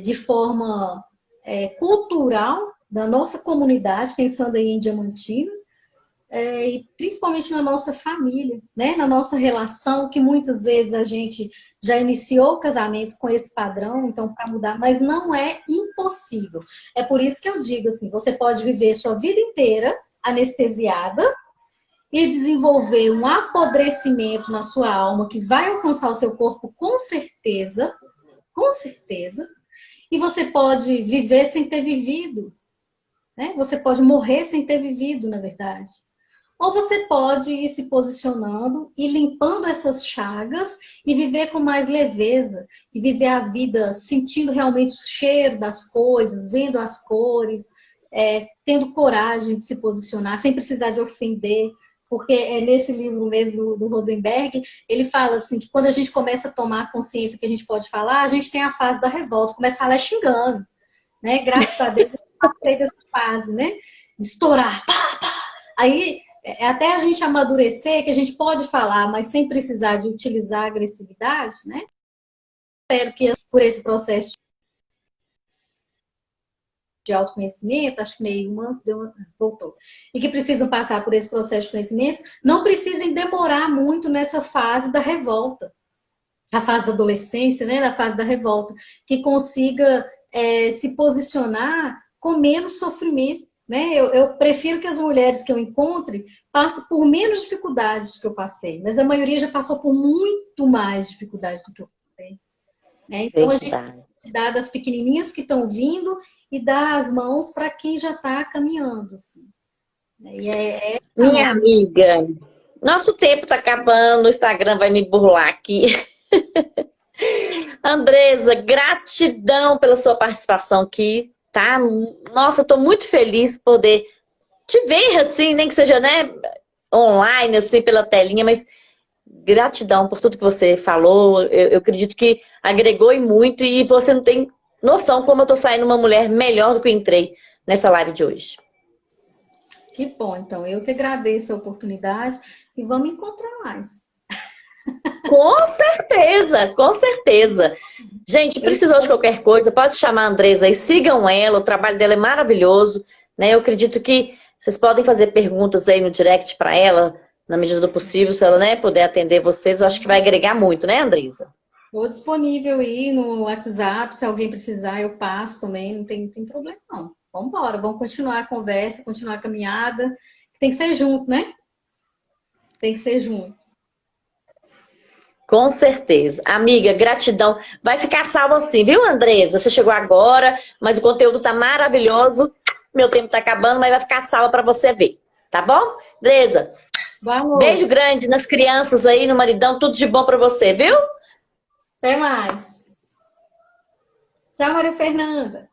de forma cultural da nossa comunidade, pensando aí em Diamantina, e principalmente na nossa família, né? Na nossa relação, que muitas vezes a gente já iniciou o casamento com esse padrão, então para mudar, mas não é impossível. É por isso que eu digo assim, você pode viver sua vida inteira anestesiada e desenvolver um apodrecimento na sua alma que vai alcançar o seu corpo com certeza, e você pode viver sem ter vivido, né? Você pode morrer sem ter vivido, na verdade. Ou você pode ir se posicionando e limpando essas chagas e viver com mais leveza. E viver a vida sentindo realmente o cheiro das coisas, vendo as cores, tendo coragem de se posicionar, sem precisar de ofender. Porque é nesse livro mesmo do Rosenberg, ele fala assim, que quando a gente começa a tomar consciência que a gente pode falar, a gente tem a fase da revolta, começa a falar xingando, né? Graças a Deus, eu passei dessa fase, né? De estourar, pá, pá. Aí até a gente amadurecer, que a gente pode falar, mas sem precisar de utilizar a agressividade, né? Espero que por esse processo de autoconhecimento, acho que nenhuma voltou, e que precisam passar por esse processo de conhecimento, não precisem demorar muito nessa fase da revolta, a fase da adolescência, né? Da fase da revolta, que consiga se posicionar com menos sofrimento. Né? Eu prefiro que as mulheres que eu encontre passem por menos dificuldades do que eu passei, mas a maioria já passou por muito mais dificuldades do que eu passei. Né? Então a gente tem Verdade. que dar das pequenininhas que estão vindo e dar as mãos para quem já está caminhando. Assim. E a Minha amiga, nosso tempo tá acabando, o Instagram vai me burlar aqui. Andresa, gratidão pela sua participação aqui, tá? Nossa, eu tô muito feliz por poder te ver assim, nem que seja, né, online, assim, pela telinha, mas gratidão por tudo que você falou. Eu acredito que agregou e muito, e você não tem noção como eu tô saindo uma mulher melhor do que eu entrei nessa live de hoje. Que bom, então eu que agradeço a oportunidade e vamos encontrar mais. Com certeza, com certeza. Gente, precisou de qualquer coisa, pode chamar a Andresa e sigam ela, o trabalho dela é maravilhoso, né? Eu acredito que vocês podem fazer perguntas aí no direct para ela, na medida do possível, se ela, né, puder atender vocês, eu acho que vai agregar muito, né, Andresa? Estou disponível aí no WhatsApp, se alguém precisar, eu passo também, não tem problema não. Vamos embora, vamos continuar a conversa, continuar a caminhada. Tem que ser junto, né? Tem que ser junto. Com certeza. Amiga, gratidão. Vai ficar salvo assim, viu, Andresa? Você chegou agora, mas o conteúdo tá maravilhoso. Meu tempo tá acabando, mas vai ficar salvo para você ver. Tá bom? Andresa, Boa beijo noite. grande nas crianças aí, no maridão. Tudo de bom para você, viu? Até mais. Tchau, Maria Fernanda.